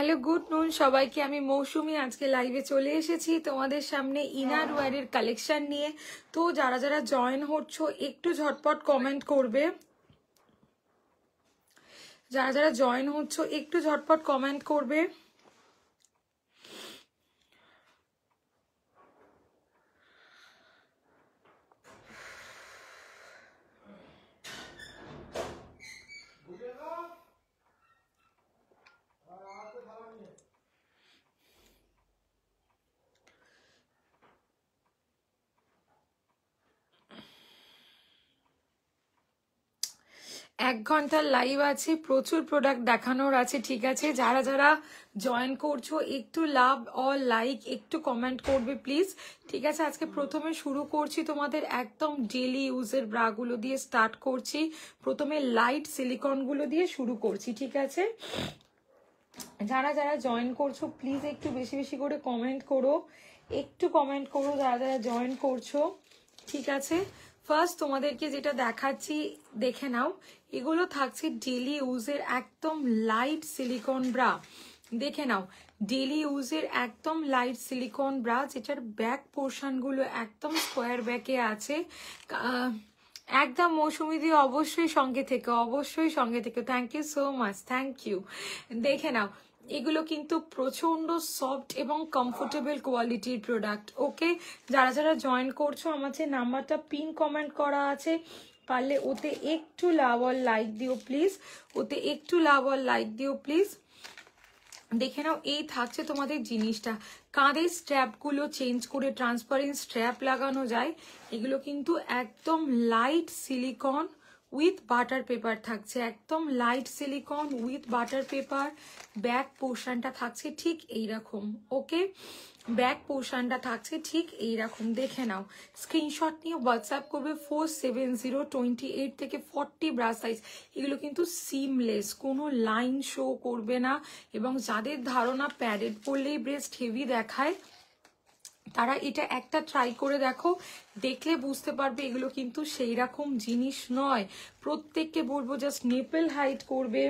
Hello good নুন সবাইকে, আমি মৌসুমি আজকে লাইভে চলে এসেছি তোমাদের সামনে ইনার ওয়্যারের কালেকশন নিয়ে। তো যারা যারা জয়েন হচ্ছ একটু ঝটপট কমেন্ট করবে, যারা যারা জয়েন হচ্ছ একটু ঝটপট কমেন্ট করবে। এক ঘন্টার লাইভ আছে, প্রচুর প্রোডাক্ট দেখানোর আছে। ঠিক আছে, যারা যারা জয়েন করছো একটু লাভ অর লাইক একটু কমেন্ট করবে প্লিজ। ঠিক আছে, আজকে প্রথমে শুরু করছি তোমাদের একদম ডেলি ইউজের ব্রাগুলো দিয়ে স্টার্ট করছি। প্রথমে লাইট সিলিকনগুলো দিয়ে শুরু করছি। ঠিক আছে, যারা যারা জয়েন করছো প্লিজ একটু বেশি বেশি করে কমেন্ট করো, একটু কমেন্ট করো যারা যারা জয়েন করছো। ঠিক আছে, ফার্স্ট তোমাদেরকে যেটা দেখাচ্ছি দেখে নাও। এগুলো থাকছে ডেলি ইউজের একদম লাইট সিলিকন ব্রা। দেখে নাও, ডেলি ইউজের একদম লাইট সিলিকন ব্রা, যেটার ব্যাক পোর্শনগুলো একদম স্কোয়ার ব্যাকে আছে। একদম মৌসুমি দিয়ে অবশ্যই সঙ্গে থেকে, অবশ্যই সঙ্গে থেকে। Thank you so much, thank you. দেখে নাও, এগুলো কিন্তু প্রচন্ড সফট এবং কমফোর্টেবল কোয়ালিটির প্রোডাক্ট। ওকে, যারা যারা জয়েন করছো আমার যে নাম্বারটা পিন কমেন্ট করা আছে, পারলে ওতে একটু লাভ আর লাইক দিও প্লিজ, ওতে একটু লাভ আর লাইক দিও প্লিজ। দেখে নাও, এই থাকছে তোমাদের জিনিসটা। কাঁধের স্ট্র্যাপগুলো চেঞ্জ করে ট্রান্সপারেন্ট স্ট্র্যাপ লাগানো যায়। এগুলো কিন্তু একদম light silicone with butter paper থাকছে, একদম light silicone with butter paper. Back পোর্শনটা থাকছে ঠিক এইরকম। ওকে, ব্যাক পোর্শনটা থাকছে ঠিক এইরকম। দেখে নাও, স্ক্রিনশট নিয়ে হোয়াটসঅ্যাপ করবে 470228 থেকে 40 ব্রা সাইজ। এগুলো কিন্তু সিমলেস, কোনো লাইন শো করবে না। এবং যাদের ধারণা প্যাডেড পরলেই ব্রেস্ট হেভি দেখায়, তারা এটা একটা ট্রাই করে দেখো, দেখলে বুঝতে পারবে এগুলো কিন্তু সেই রকম জিনিস নয়। প্রত্যেককে বলবো জাস্ট নেপেল হাইট করবে,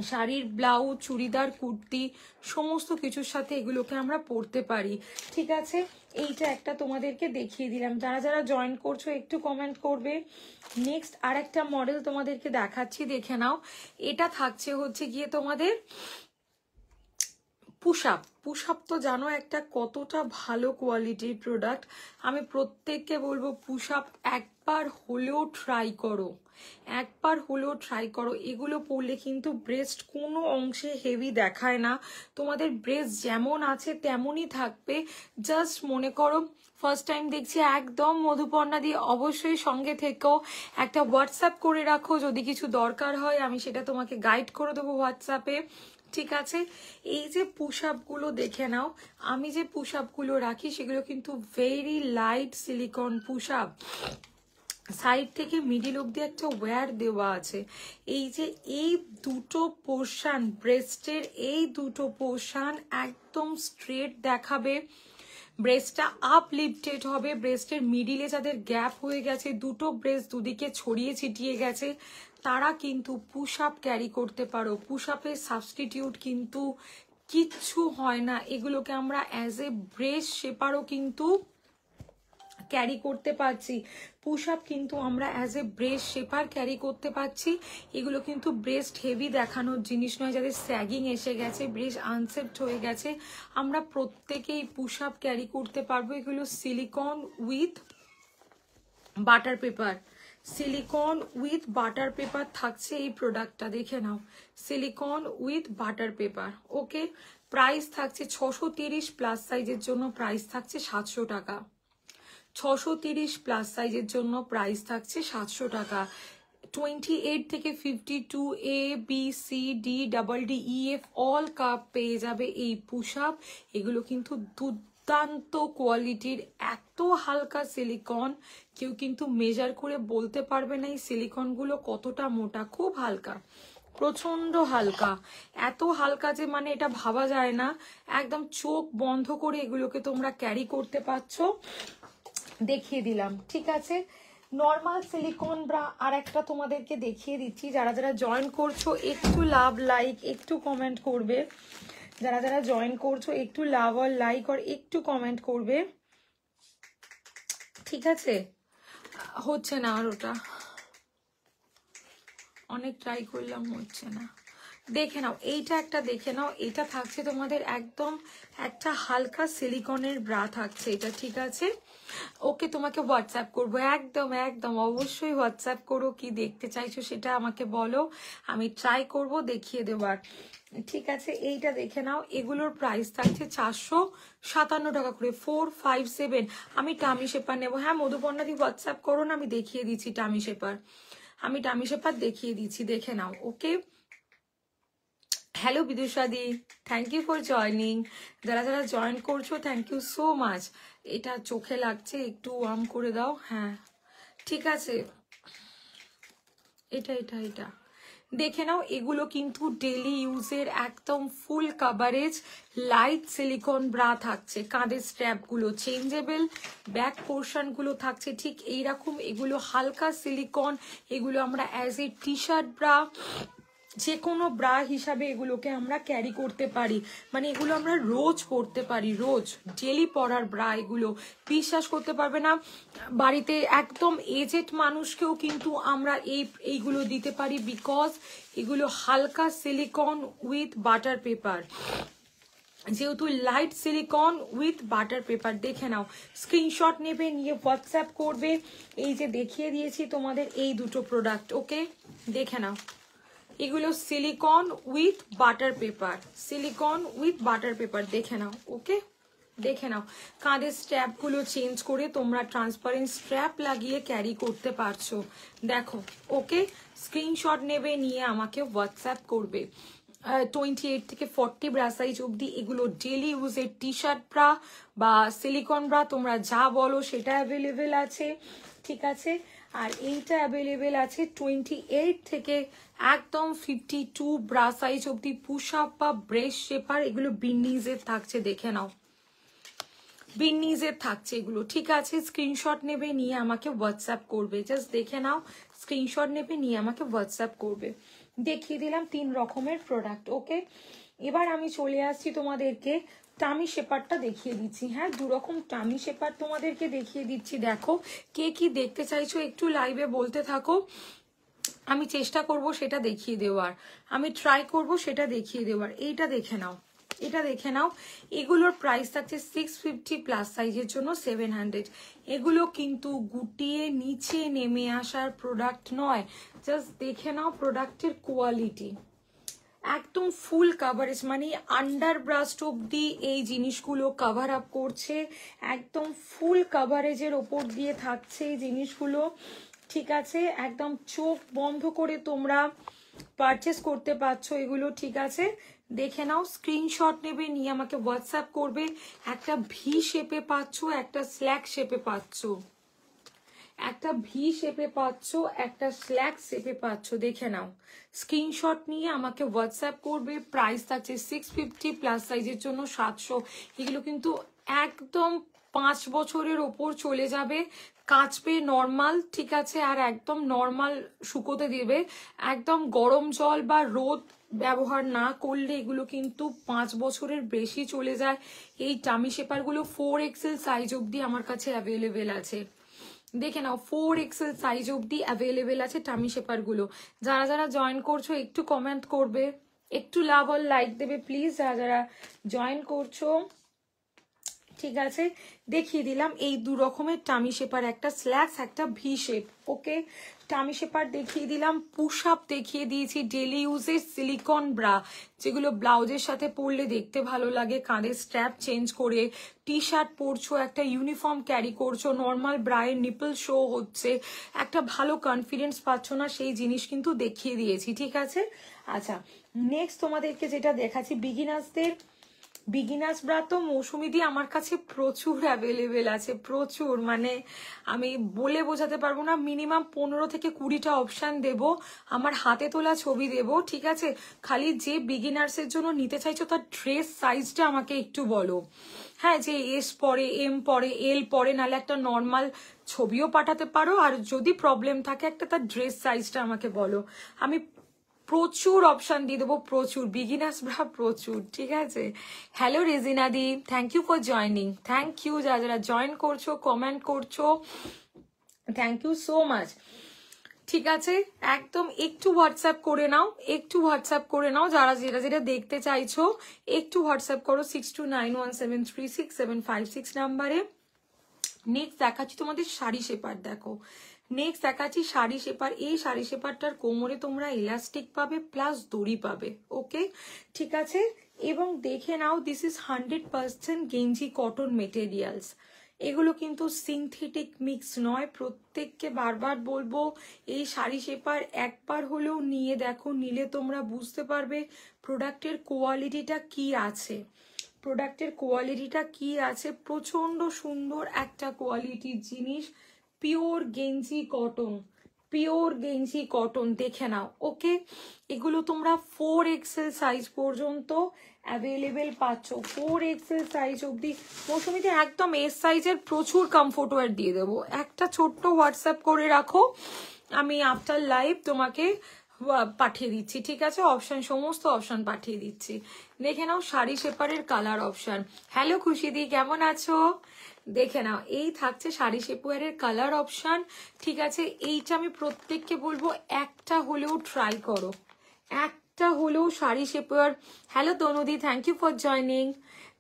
শাড়ির ব্লাউজ, চুড়িদার, কুর্তি সমস্ত কিছুর সাথে এগুলোকে আমরা পরতে পারি। ঠিক আছে, এইটা একটা তোমাদেরকে দেখিয়ে দিলাম। যারা যারা জয়েন করছো একটু কমেন্ট করবে। নেক্সট আর একটা মডেল তোমাদেরকে দেখাচ্ছি, দেখে নাও। এটা থাকছে হচ্ছে গিয়ে তোমাদের পুশআপ। পুশআপ তো জানো একটা কতটা ভালো কোয়ালিটির প্রোডাক্ট। আমি প্রত্যেককে বলবো পুশআপ একবার হলেও ট্রাই করো, একবার হলেও ট্রাই করো। এগুলো পরলে কিন্তু ব্রেস্ট কোনো অংশে হেভি দেখায় না, তোমাদের ব্রেস্ট যেমন আছে তেমনই থাকবে। জাস্ট মনে করো ফার্স্ট টাইম দেখছি, একদম মধুপর্ণা দিয়ে অবশ্যই সঙ্গে থেকেও একটা হোয়াটসঅ্যাপ করে রাখো, যদি কিছু দরকার হয় আমি সেটা তোমাকে গাইড করে দেবো হোয়াটসঅ্যাপে। ঠিক আছে, এই যে পুশআপ গুলো দেখে নাও, আমি যে পুশআপ গুলো রাখি সেগুলো কিন্তু very light silicone push up. Side থেকে মিডিল অব্দি একটা ওয়্যার দেওয়া আছে। এই যে এই দুটো পোর্শন ব্রেস্টের, এই দুটো পোর্শন একদম স্ট্রেট দেখাবে, ব্রেস্টটা আপলিফটেড হবে। ব্রেস্টের মিডিলে যাদের গ্যাপ হয়ে গেছে, দুটো ব্রেস্ট দুদিকে ছড়িয়ে ছিটিয়ে গেছে, তারা কিন্তু পুশআপ ক্যারি করতে পারো। পুশআপের সাবস্টিটিউট কিন্তু কিচ্ছু হয় না। এগুলোকে আমরা অ্যাজ এ ব্রেস্ট শেপারও কিন্তু ক্যারি করতে পারছি। পুশআপ কিন্তু আমরা as a breast shaper carry করতে পারছি। এগুলো কিন্তু ব্রেস্ট হেভি দেখানোর জিনিস নয়। যাদের স্যাগিং এসে গেছে, ব্রেস্ট আনসেপ্ট হয়ে গেছে, আমরা প্রত্যেকেই পুশআপ ক্যারি করতে পারবো। এগুলো silicon with butter paper, silicon with butter paper থাকছে এই প্রোডাক্টটা। দেখে নাও, silicon with butter paper. Okay, price থাকছে 630 প্লাস সাইজের জন্য প্রাইস থাকছে 700 টাকা। 630 প্লাস সাইজের জন্য প্রাইস থাকছে 700 টাকা। 28 থেকে 52 A B C D D E F all cup পেয়ে যাবে এই পুশআপ। এগুলো কিন্তু দুর্দান্ত কোয়ালিটির, এত হালকা সিলিকন, কেউ কিন্তু মেজার করে বলতে পারবে না এই সিলিকনগুলো কতটা মোটা। খুব হালকা, প্রচন্ড হালকা, এত হালকা যে মানে এটা ভাবা যায় না। একদম চোখ বন্ধ করে এগুলোকে তোমরা ক্যারি করতে পারছো, দেখিয়ে দিলাম। ঠিক আছে, নর্মাল সিলিকন ব্রা আর একটা তোমাদেরকে দেখিয়ে দিচ্ছি। যারা যারা জয়েন করছো একটু লাভ লাইক একটু কমেন্ট করবে। যারা যারা জয়েন করছো একটু লাভ আর লাইক আর একটু কমেন্ট করবে, ঠিক আছে? হচ্ছে না আর ওটা, অনেক ট্রাই করলাম হচ্ছে না। দেখে নাও এইটা একটা দেখে নাও, এটা থাকছে তোমাদের একদম একটা হালকা সিলিকনের ব্রা থাকছে এটা, ঠিক আছে? ওকে, তোমাকে হোয়াটসঅ্যাপ করবো, একদম একদম অবশ্যই হোয়াটসঅ্যাপ করো, কি দেখতে চাইছো সেটা আমাকে বলো, আমি ট্রাই করব দেখিয়ে দেবার, ঠিক আছে? এইটা দেখে নাও, এগুলোর প্রাইস থাকছে 457 টাকা করে, 457। আমি টামি শেপার নেবো। হ্যাঁ মধুপর্ণাদি হোয়াটসঅ্যাপ করো না, আমি দেখিয়ে দিচ্ছি টামি শেপার, আমি টামি শেপার দেখিয়ে দিচ্ছি, দেখে নাও। ওকে, হ্যালো বিদুষাদি, থ্যাংক ইউ ফর জয়নিং। যারা যারা জয়েন করছো থ্যাংক ইউ সো মাচ। এটা চোখে লাগছে, একটু ওয়ার্ম করে দাও। হ্যাঁ ঠিক আছে, এটা এটা এটা দেখে নাও। এগুলো কিন্তু ডেলি ইউজের একদম full coverage light silicone bra থাকছে। কাঁধের স্ট্র্যাপগুলো চেঞ্জেবল, ব্যাক পোর্শনগুলো থাকছে ঠিক এইরকম। এগুলো হালকা সিলিকন, এগুলো আমরা as a T shirt bra, যে কোনো ব্রা হিসাবে এগুলোকে আমরা ক্যারি করতে পারি, মানে এগুলো আমরা রোজ পরতে পারি, রোজ ডেলি পরার ব্রা এগুলো। বিশ্বাস করতে পারবে না, বাড়িতে একদম এজেড মানুষকেও কিন্তু আমরা এইগুলো দিতে পারি, বিকজ এগুলো হালকা সিলিকন উইথ বাটার পেপার, যেহেতু light silicone with butter paper. দেখে নাও, স্ক্রিনশট নেবে, নিয়ে হোয়াটসঅ্যাপ করবে। এই যে দেখিয়ে দিয়েছি তোমাদের এই দুটো প্রোডাক্ট, ওকে? দেখে নাও, এগুলো silicon with butter paper, silicon with butter paper, দেখে নাও। ওকে, দেখে নাও, কাঁধের স্ট্র্যাপগুলো চেঞ্জ করে তোমরা ট্রান্সপারেন্ট স্ট্র্যাপ লাগিয়ে ক্যারি করতে পারছো, দেখো। ওকে, স্ক্রিনশট নেবে, নিয়ে আমাকে হোয়াটসঅ্যাপ করবে। 28 থেকে 40 ব্রা সাইজ অব্দি এগুলো ডেলি ইউজের টি শার্ট ব্রা বা সিলিকন ব্রা, তোমরা যা বলো সেটা অ্যাভেলেবেল আছে, ঠিক আছে? আর এইটা অ্যাভেলেবেল আছে 28 থেকে একদম 52 ব্রা সাইজ অব্দি, পুশ আপ বা ব্রেস্ট শেপার, এগুলো বিন্নিজের থাকছে, দেখে নাও, বিন্নিজের থাকছে এগুলো, ঠিক আছে? স্ক্রিনশট নেবে, নিয়ে আমাকে হোয়াটসঅ্যাপ করবে, জাস্ট দেখে নাও, স্ক্রিনশট নেবে, নিয়ে আমাকে হোয়াটসঅ্যাপ করবে। দেখিয়ে দিলাম 3 রকমের প্রোডাক্ট। ওকে, এবার আমি চলে আসছি তোমাদেরকে টামি শেপারটা দেখিয়ে দিচ্ছি। হ্যাঁ, 2 রকম টামি শেপার তোমাদেরকে দেখিয়ে দিচ্ছি। দেখো, কে কি দেখতে চাইছো একটু লাইভে বলতে থাকো, আমি চেষ্টা করব সেটা দেখিয়ে দেওয়ার, আমি ট্রাই করব সেটা দেখিয়ে দেওয়ার। এইটা দেখে নাও, এটা দেখে নাও, এগুলোর প্রাইস থাকছে 650, প্লাস সাইজের জন্য 700। এগুলো কিন্তু গুটিয়ে নিচে নেমে আসার প্রোডাক্ট নয়, জাস্ট দেখে নাও প্রোডাক্টের কোয়ালিটি, একদম ফুল কাভারেজ, মানে আন্ডার ব্রাস্ট অব্দি এই জিনিসগুলো কাভার আপ করছে, একদম ফুল কাভারেজের ওপর দিয়ে থাকছে এই জিনিসগুলো, ঠিক আছে? একদম চোখ বন্ধ করে তোমরা পারচেস করতে পারছো এগুলো, ঠিক আছে? দেখে নাও, স্ক্রিনশট নেবে, নিয়ে আমাকে হোয়াটসঅ্যাপ করবে। একটা ভি শেপে পাচ্ছ, একটা স্ল্যাক শেপে পাচ্ছ, একটা ভি শেপে পাচ্ছ, একটা স্ল্যাক শেপে পাচ্ছ, দেখে নাও। স্ক্রিনশট নিয়ে আমাকে হোয়াটসঅ্যাপ করবে। প্রাইস থাকছে 650, প্লাস সাইজের জন্য 700। এগুলো কিন্তু একদম 5 বছরের ওপর চলে যাবে, কাচবে নর্মাল, ঠিক আছে? আর একদম নর্মাল শুকোতে দেবে, একদম গরম জল বা রোদ ব্যবহার না করলে এগুলো কিন্তু 5 বছরের বেশি চলে যায়। এই টামি শেপারগুলো 4XL সাইজ অব্দি আমার কাছে অ্যাভেলেবেল আছে, দেখে নাও, 4XL সাইজ অব্দি অ্যাভেলেবেল আছে টামি শেপার গুলো। যারা যারা জয়েন করছো একটু কমেন্ট করবে, একটু লাভ আর লাইক দেবে প্লিজ, যারা যারা জয়েন করছো, ঠিক আছে? দেখিয়ে দিলাম এই 2 রকমের টামি শেপার, একটা স্ল্যাক্স, একটা ভি শেপ। ওকে, টামি শেপার দেখিয়ে দিলাম, পুশ আপ দেখিয়ে দিয়েছি, ডেলি ইউজের সিলিকন ব্রা, যেগুলো ব্লাউজের সাথে পরলে দেখতে ভালো লাগে, কাঁধের স্ট্র্যাপ চেঞ্জ করে টি শার্ট পরছো, একটা ইউনিফর্ম ক্যারি করছো, নর্মাল ব্রায়ের নিপল শো হচ্ছে, একটা ভালো কনফিডেন্স পাচ্ছ না, সেই জিনিস কিন্তু দেখিয়ে দিয়েছি, ঠিক আছে? আচ্ছা, নেক্সট তোমাদেরকে যেটা দেখাচ্ছি, বিগিনার্স ব্রা তো মৌসুমি দি আমার কাছে প্রচুর অ্যাভেলেবেল আছে, প্রচুর, মানে আমি বলে বোঝাতে পারবো না, মিনিমাম 15 থেকে 20টা অপশান দেব, আমার হাতে তোলা ছবি দেব, ঠিক আছে? খালি যে বিগিনার্সের জন্য নিতে চাইছো তার ড্রেস সাইজটা আমাকে একটু বলো। হ্যাঁ, যে এস পরে, এম পরে, এল পরে, নাহলে একটা নর্মাল ছবিও পাঠাতে পারো। আর যদি প্রবলেম থাকে একটা তার ড্রেস সাইজটা আমাকে বলো, আমি প্রচুর অপশন দিয়ে দেবো, প্রচুর বিগিনার্স ব্রা প্রচুর, ঠিক আছে। Hello Regina di, thank you for joining, thank you যারা যারা জয়েন করছো, কমেন্ট করছো, থ্যাংক ইউ সো মাচ। ঠিক আছে, একদম একটু হোয়াটসঅ্যাপ করে নাও, একটু হোয়াটসঅ্যাপ করে নাও, যারা যেটা যেটা দেখতে চাইছো একটু হোয়াটসঅ্যাপ করো 6291733675 নাম্বারে। নেক্সট দেখাচ্ছি তোমাদের শাড়ি শেপার, দেখো নেক্সট দেখাচ্ছি শাড়ি শেপার। এই শাড়ি শেপারটার কোমরে তোমরা ইলাস্টিক পাবে প্লাস দড়ি পাবে, ওকে ঠিক আছে। এবং দেখে নাও, দিস ইজ 100% গেঞ্জি কটন মেটেরিয়ালস। এগুলো কিন্তু সিনথেটিক মিক্স নয়। প্রত্যেককে বারবার বলবো এই শাড়ি শেপার একবার হলেও নিয়ে দেখো, নিলে তোমরা বুঝতে পারবে প্রোডাক্টের কোয়ালিটিটা কি আছে, প্রোডাক্টের কোয়ালিটিটা কি আছে। প্রচন্ড সুন্দর একটা কোয়ালিটির জিনিস, পিওর গেঞ্জি কটন, পিওর গেঞ্জি কটন, দেখে নাও, ওকে। এগুলো তোমরা 4XL সাইজ পর্যন্ত অ্যাভেলেবেল পাচ্ছ, 4XL সাইজ অব্দি। মৌসুমিতে একদম এস সাইজের প্রচুর কমফোর্ট ওয়্যার দিয়ে দেবো। একটা ছোট্ট হোয়াটসঅ্যাপ করে রাখো, আমি আফটার লাইভ তোমাকে পাঠিয়ে দিচ্ছি, ঠিক আছে। অপশন, সমস্ত অপশন পাঠিয়ে দিচ্ছি। দেখে নাও শাড়ি শেপারের কালার অপশন। হ্যালো খুশিদি, কেমন আছো? দেখে নাও, এই থাকছে শাড়ি শেপারের কালার অপশন, ঠিক আছে। এইটা আমি প্রত্যেককে বলবো একটা হলেও ট্রাই করো, একটা হলেও শাড়ি শেপার। হ্যালো তনুদি, থ্যাংক ইউ ফর জয়নিং।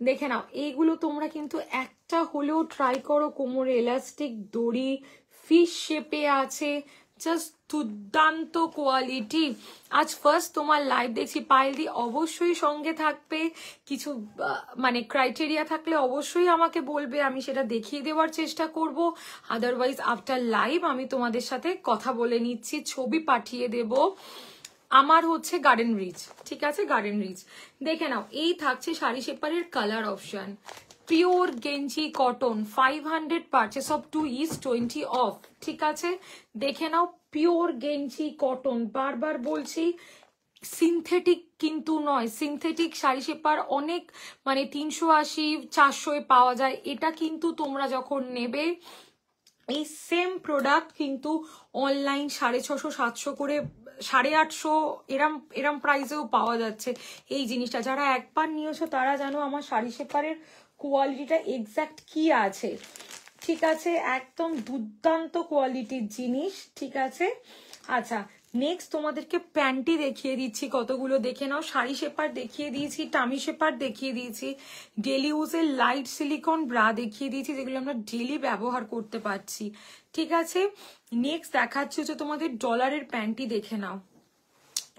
দেখে নাও, এইগুলো তোমরা কিন্তু একটা হলেও ট্রাই করো। কোমরে এলাস্টিক দড়ি, ফিশ শেপে আছে, জাস্ট দুর্দান্ত কোয়ালিটি। আজ ফার্স্ট তোমার লাইভ দেখছি পায়েলদি, অবশ্যই সঙ্গে থাকবে। কিছু মানে ক্রাইটেরিয়া থাকলে অবশ্যই আমাকে বলবে, আমি সেটা দেখিয়ে দেওয়ার চেষ্টা করব। আদারওয়াইজ আফটার লাইভ আমি তোমাদের সাথে কথা বলে নিচ্ছি, ছবি পাঠিয়ে দেব। আমার হচ্ছে গার্ডেন রিচ, ঠিক আছে, গার্ডেন রিচ। দেখে নাও, এই থাকছে শাড়ি শেপারের কালার অপশন। পিওর গেঞ্জি cotton, 500 purchase of 2 is 20 of, ঠিক আছে। দেখে নাও, পিওর গেঞ্জি কটন, বারবার বলছি সিনথেটিক কিন্তু নয়। সিনথেটিক শাড়ি শেপার অনেক মানে 380 400 পাওয়া যায়, এটা কিন্তু তোমরা যখন নেবে এই সেম প্রোডাক্ট কিন্তু অনলাইন 650 700 করে, 850 এরম এরম প্রাইসেও পাওয়া যাচ্ছে এই জিনিসটা। যারা একবার নিয়েছো তারা জানো আমার শাড়ি শেপারের কোয়ালিটিটা এক্সাক্ট কি আছে, ঠিক আছে। একদম দুর্দান্ত কোয়ালিটির জিনিস, ঠিক আছে। আচ্ছা, নেক্সট তোমাদেরকে প্যান্টি দেখিয়ে দিচ্ছি কতগুলো, দেখে নাও। শাড়ি শেপার দেখিয়ে দিয়েছি, টামি শেপার দেখিয়ে দিয়েছি, ডেলি ইউজের লাইট সিলিকন ব্রা দেখিয়ে দিয়েছি, যেগুলো আমরা ডেলি ব্যবহার করতে পারছি, ঠিক আছে। নেক্সট দেখাচ্ছি হচ্ছে তোমাদের ডলারের প্যান্টি, দেখে নাও।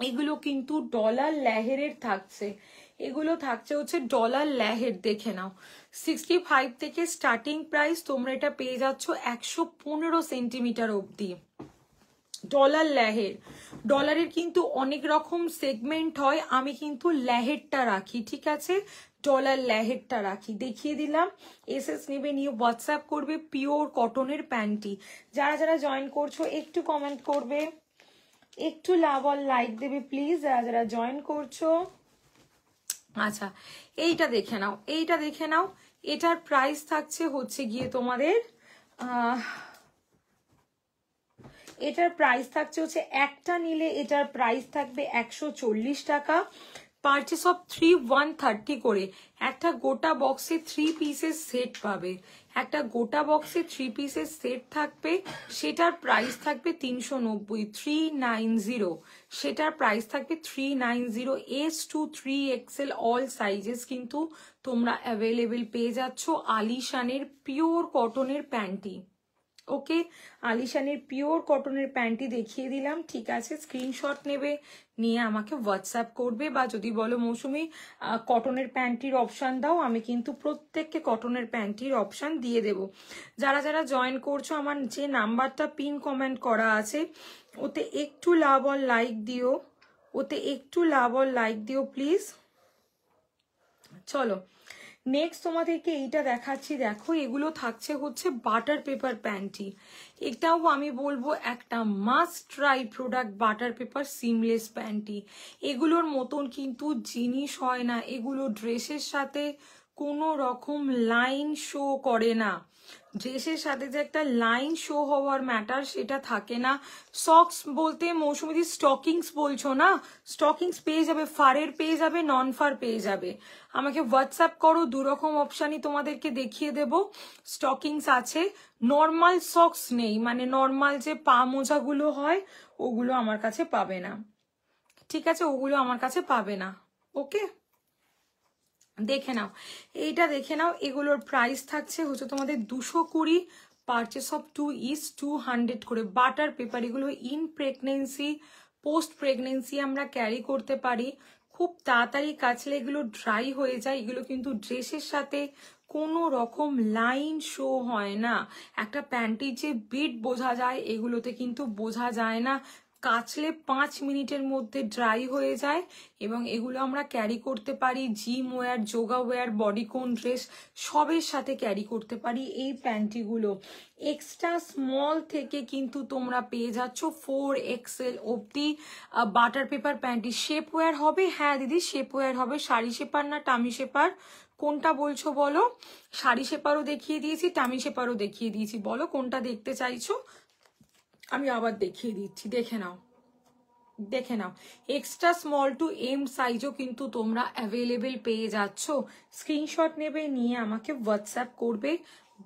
এগুলো কিন্তু ডলার লেহেরের থাকছে, এগুলো থাকছে হচ্ছে ডলার লেহের, দেখে নাও। 65 থেকে স্টার্টিং প্রাইস, তোমরা এটা পেয়ে যাচ্ছ 115 সেন্টিমিটার অবধি। ডলার লেহের, ডলারের কিন্তু অনেক রকম সেগমেন্ট হয়, আমি কিন্তু লেহেরটা রাখি, ঠিক আছে। ডলার লেহেরটা রাখি, দেখিয়ে দিলাম। এসএস নেবে, নিয়ে হোয়াটসঅ্যাপ করবে। পিওর কটনের প্যান্টি। যারা যারা জয়েন করছো একটু কমেন্ট করবে, একটু লাভ আর লাইক দেবে প্লিজ, যারা যারা জয়েন করছো। আচ্ছা, এইটা দেখে নাও, এইটা দেখে নাও। এটার প্রাইস থাকছে হচ্ছে গিয়ে তোমাদের এটার প্রাইস থাকছে হচ্ছে, একটা নিলে এটার প্রাইস থাকবে 140 টাকা। পারচেস অফ 3 130 করে। একটা গোটা বক্সে 3 পিসের সেট পাবে, একটা গোটা বক্সে 3 পিসের সেট থাকবে, সেটার প্রাইস থাকবে 390, 390, সেটার প্রাইস থাকবে 390। S to 3XL all sizes কিন্তু তোমরা অ্যাভেলেবেল পেয়ে যাচ্ছ। আলিশানের পিওর কটনের প্যান্টি, ওকে। আলিশানের পিওর কটনের প্যান্টি দেখিয়ে দিলাম, ঠিক আছে। স্ক্রিনশট নেবে, নিয়ে আমাকে হোয়াটসঅ্যাপ করবে, বা যদি বলো মৌসুমি কটনের প্যান্টির অপশান দাও, আমি কিন্তু প্রত্যেককে কটনের প্যান্টির অপশান দিয়ে দেব। যারা যারা জয়েন করছো, আমার যে নাম্বারটা পিন কমেন্ট করা আছে ওতে একটু লাভ আর লাইক দিও, ওতে একটু লাভ আর লাইক দিও প্লিজ। চলো নেক্সট তোমাদেরকে এইটা দেখাচ্ছি, দেখো। এগুলো থাকছে হচ্ছে বাটার পেপার প্যান্টি। এটাও আমি বলবো একটা must try product, butter paper seamless panty. এগুলোর মতন কিন্তু জিনিস হয় না, এগুলো ড্রেসের সাথে কোনো রকম লাইন শো করে না। ড্রেসের সাথে যে একটা লাইন শো হওয়ার ম্যাটার সেটা থাকে না। সক্স বলতে মৌসুমীদি স্টকিংস বলছো না, স্টকিংস পেয়ে যাবে, ফারের পেয়ে যাবে, নন ফার পেয়ে যাবে। আমাকে হোয়াটসঅ্যাপ করো, দুরকম অপশানই তোমাদেরকে দেখিয়ে দেব। স্টকিংস আছে, নর্মাল সক্স নেই, মানে নর্মাল যে পা মোজাগুলো হয় ওগুলো আমার কাছে পাবে না, ঠিক আছে, ওগুলো আমার কাছে পাবে না। ওকে, দেখে নাও, এইটা দেখে নাও। এগুলোর প্রাইস থাকছে হচ্ছে তোমাদের 220, পারচেস অফ 2 is 200 করে। বাটার পেপার, এগুলো ইন প্রেগনেন্সি, পোস্ট প্রেগনেন্সি আমরা ক্যারি করতে পারি। খুব তাড়াতাড়ি কাচলে এগুলো ড্রাই হয়ে যায়। এগুলো কিন্তু ড্রেসের সাথে কোনো রকম লাইন শো হয় না। একটা প্যান্টির যে বিট বোঝা যায়, এগুলোতে কিন্তু বোঝা যায় না। কাচলে 5 মিনিটের মধ্যে ড্রাই হয়ে যায় এবং এগুলো আমরা ক্যারি করতে পারি gym wear, yoga wear, bodycon dress সবের সাথে ক্যারি করতে পারি এই প্যান্টিগুলো। এক্সট্রা স্মল থেকে কিন্তু তোমরা পেয়ে যাচ্ছ 4XL অবধি butter paper panty. Shape wear হবে? হ্যাঁ দিদি শেপ ওয়্যার হবে। শাড়ি শেপার না টামি শেপার, কোনটা বলছো বলো? শাড়ি শেপারও দেখিয়ে দিয়েছি, টামি শেপারও দেখিয়ে দিয়েছি, বলো কোনটা দেখতে চাইছো, আমি আবার দেখিয়ে দিচ্ছি, দেখে নাও, দেখে নাও। এক্সট্রা স্মল টু এম সাইজও কিন্তু তোমরা অ্যাভেলেবেল পেয়ে যাচ্ছ। স্ক্রিনশট নেবে, নিয়ে আমাকে হোয়াটসঅ্যাপ করবে।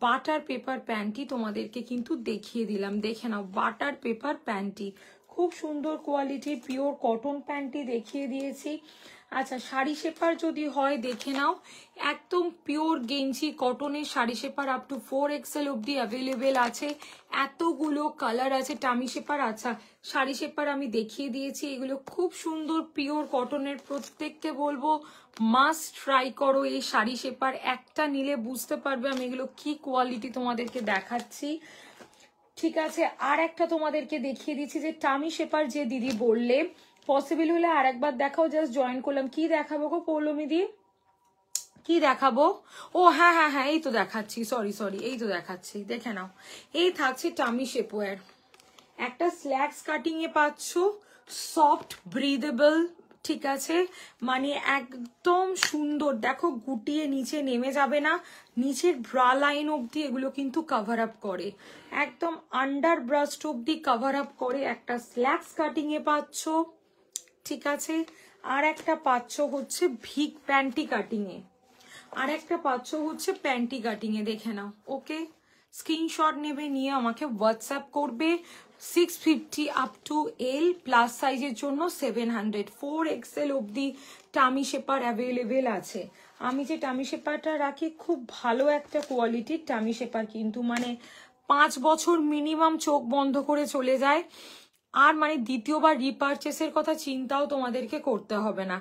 বাটার পেপার প্যান্টি তোমাদেরকে কিন্তু দেখিয়ে দিলাম, দেখে নাও। বাটার পেপার প্যান্টি খুব সুন্দর কোয়ালিটি, পিওর কটন প্যান্টি দেখিয়ে দিয়েছি। আচ্ছা, শাড়ি শেপার যদি হয় দেখে নাও, একদম পিওর গেঞ্জি কটনের sari shaper up to 4XL অবধি অ্যাভেলেবেল আছে। এতগুলো কালার আছে। টামি শেপার, আচ্ছা শাড়ি শেপার আমি দেখিয়ে দিয়েছি। এগুলো খুব সুন্দর পিওর কটনের, প্রত্যেককে বলবো মাস্ট ট্রাই করো এই শাড়ি শেপার। একটা নিলে বুঝতে পারবে আমি এগুলো কি কোয়ালিটি তোমাদেরকে দেখাচ্ছি, ঠিক আছে। আর একটা তোমাদেরকে দেখিয়ে দিচ্ছি যে টামি শেপার যে দিদি বললে, পসিবল হলে আর একবার দেখাও, জাস্ট জয়েন করলাম। কি দেখাবো গো পৌলমি দি, কি দেখাবো? ও হ্যাঁ হ্যাঁ হ্যাঁ, এই তো দেখাচ্ছি, সরি সরি, এই তো দেখাচ্ছি, দেখে নাও। এই থাকছে টামি শেপওয়্যার, একটা স্ল্যাক্স কাটিং এ পাচ্ছ, সফট ব্রিদেবল, ঠিক আছে, মানে একদম সুন্দর। দেখো গুটিয়ে নিচে নেমে যাবে না, নিচের ব্রা লাইন অবধি এগুলো কিন্তু কভার আপ করে, একদম আন্ডার ব্রাস্ট অবধি কভার আপ করে। একটা স্ল্যাক্স কাটিং এ পাচ্ছ, ঠিক আছে। আর একটা পাচ্ছ হচ্ছে ভিক প্যান্টি কাটিং এ, আর একটা পাচ্ছ হচ্ছে প্যান্টি কাটিং এ, দেখে নাও। ওকে, স্ক্রিনশট নেবে, নিয়ে আমাকে হোয়াটসঅ্যাপ করবে। 650 আপ টু এল, প্লাস সাইজের জন্য 700, 4XL অবধি টামি শেপার অ্যাভেলেবেল আছে। আমি যে টামি শেপারটা রাখি খুব ভালো একটা কোয়ালিটির টামি শেপার, কিন্তু মানে 5 বছর মিনিমাম চোখ বন্ধ করে চলে যায়। আর মানে দ্বিতীয়বার রিপারচেসের কথা চিন্তাও তোমাদেরকে করতে হবে না,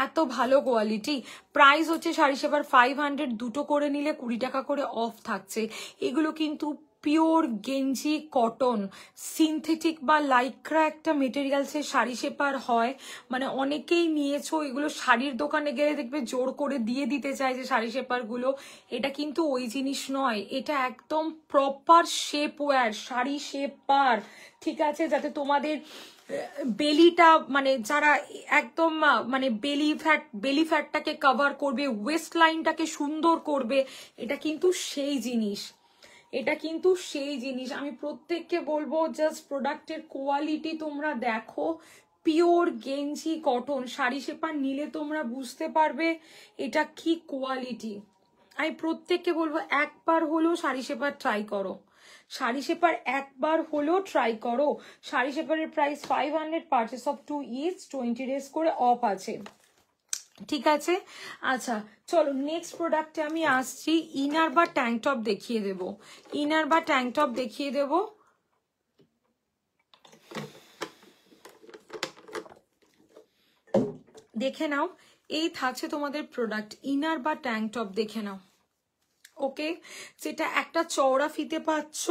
এত ভালো কোয়ালিটি। প্রাইস হচ্ছে শাড়ি শেপার 500, দুটো করে নিলে 20 টাকা করে অফ থাকছে। এগুলো কিন্তু পিওর গেঞ্জি কটন, সিনথেটিক বা লাইক্রা একটা মেটেরিয়ালসের শাড়ি শেপার হয়, মানে অনেকেই নিয়েছো। এগুলো শাড়ির দোকানে গেলে দেখবে জোর করে দিয়ে দিতে চায় যে শাড়ি শেপার গুলো, এটা কিন্তু ওই জিনিস নয়, এটা একদম proper shape wear sari shaper, ঠিক আছে, যাতে তোমাদের বেলিটা, মানে যারা একদম মানে বেলি ফ্যাটটাকে কভার করবে, ওয়েস্ট লাইনটাকে সুন্দর করবে, এটা কিন্তু সেই জিনিস, এটা কিন্তু সেই জিনিস। আমি প্রত্যেককে বলবো জাস্ট প্রোডাক্টের কোয়ালিটি তোমরা দেখো, পিওর গেঞ্জি কটন শাড়ি শেপার নিলে তোমরা বুঝতে পারবে এটা কি কোয়ালিটি। আমি প্রত্যেককে বলবো একবার হলেও শাড়ি শেপার ট্রাই করো, শাড়ি শেপার একবার হলেও ট্রাই করো। শাড়ি শেপারের price 500, purchase of 2 is 20 days করে অফ আছে, ঠিক আছে। আচ্ছা চলো নেক্সট প্রোডাক্টে আমি আসছি। ইনার বা ট্যাঙ্ক টপ দেখিয়ে দেব, ইনার বা ট্যাঙ্ক টপ দেখিয়ে দেব। দেখে নাও, এই থাকছে তোমাদের প্রোডাক্ট, ইনার বা ট্যাঙ্ক টপ, দেখে নাও। ওকে, যেটা একটা চওড়া ফিতে পাচ্ছ,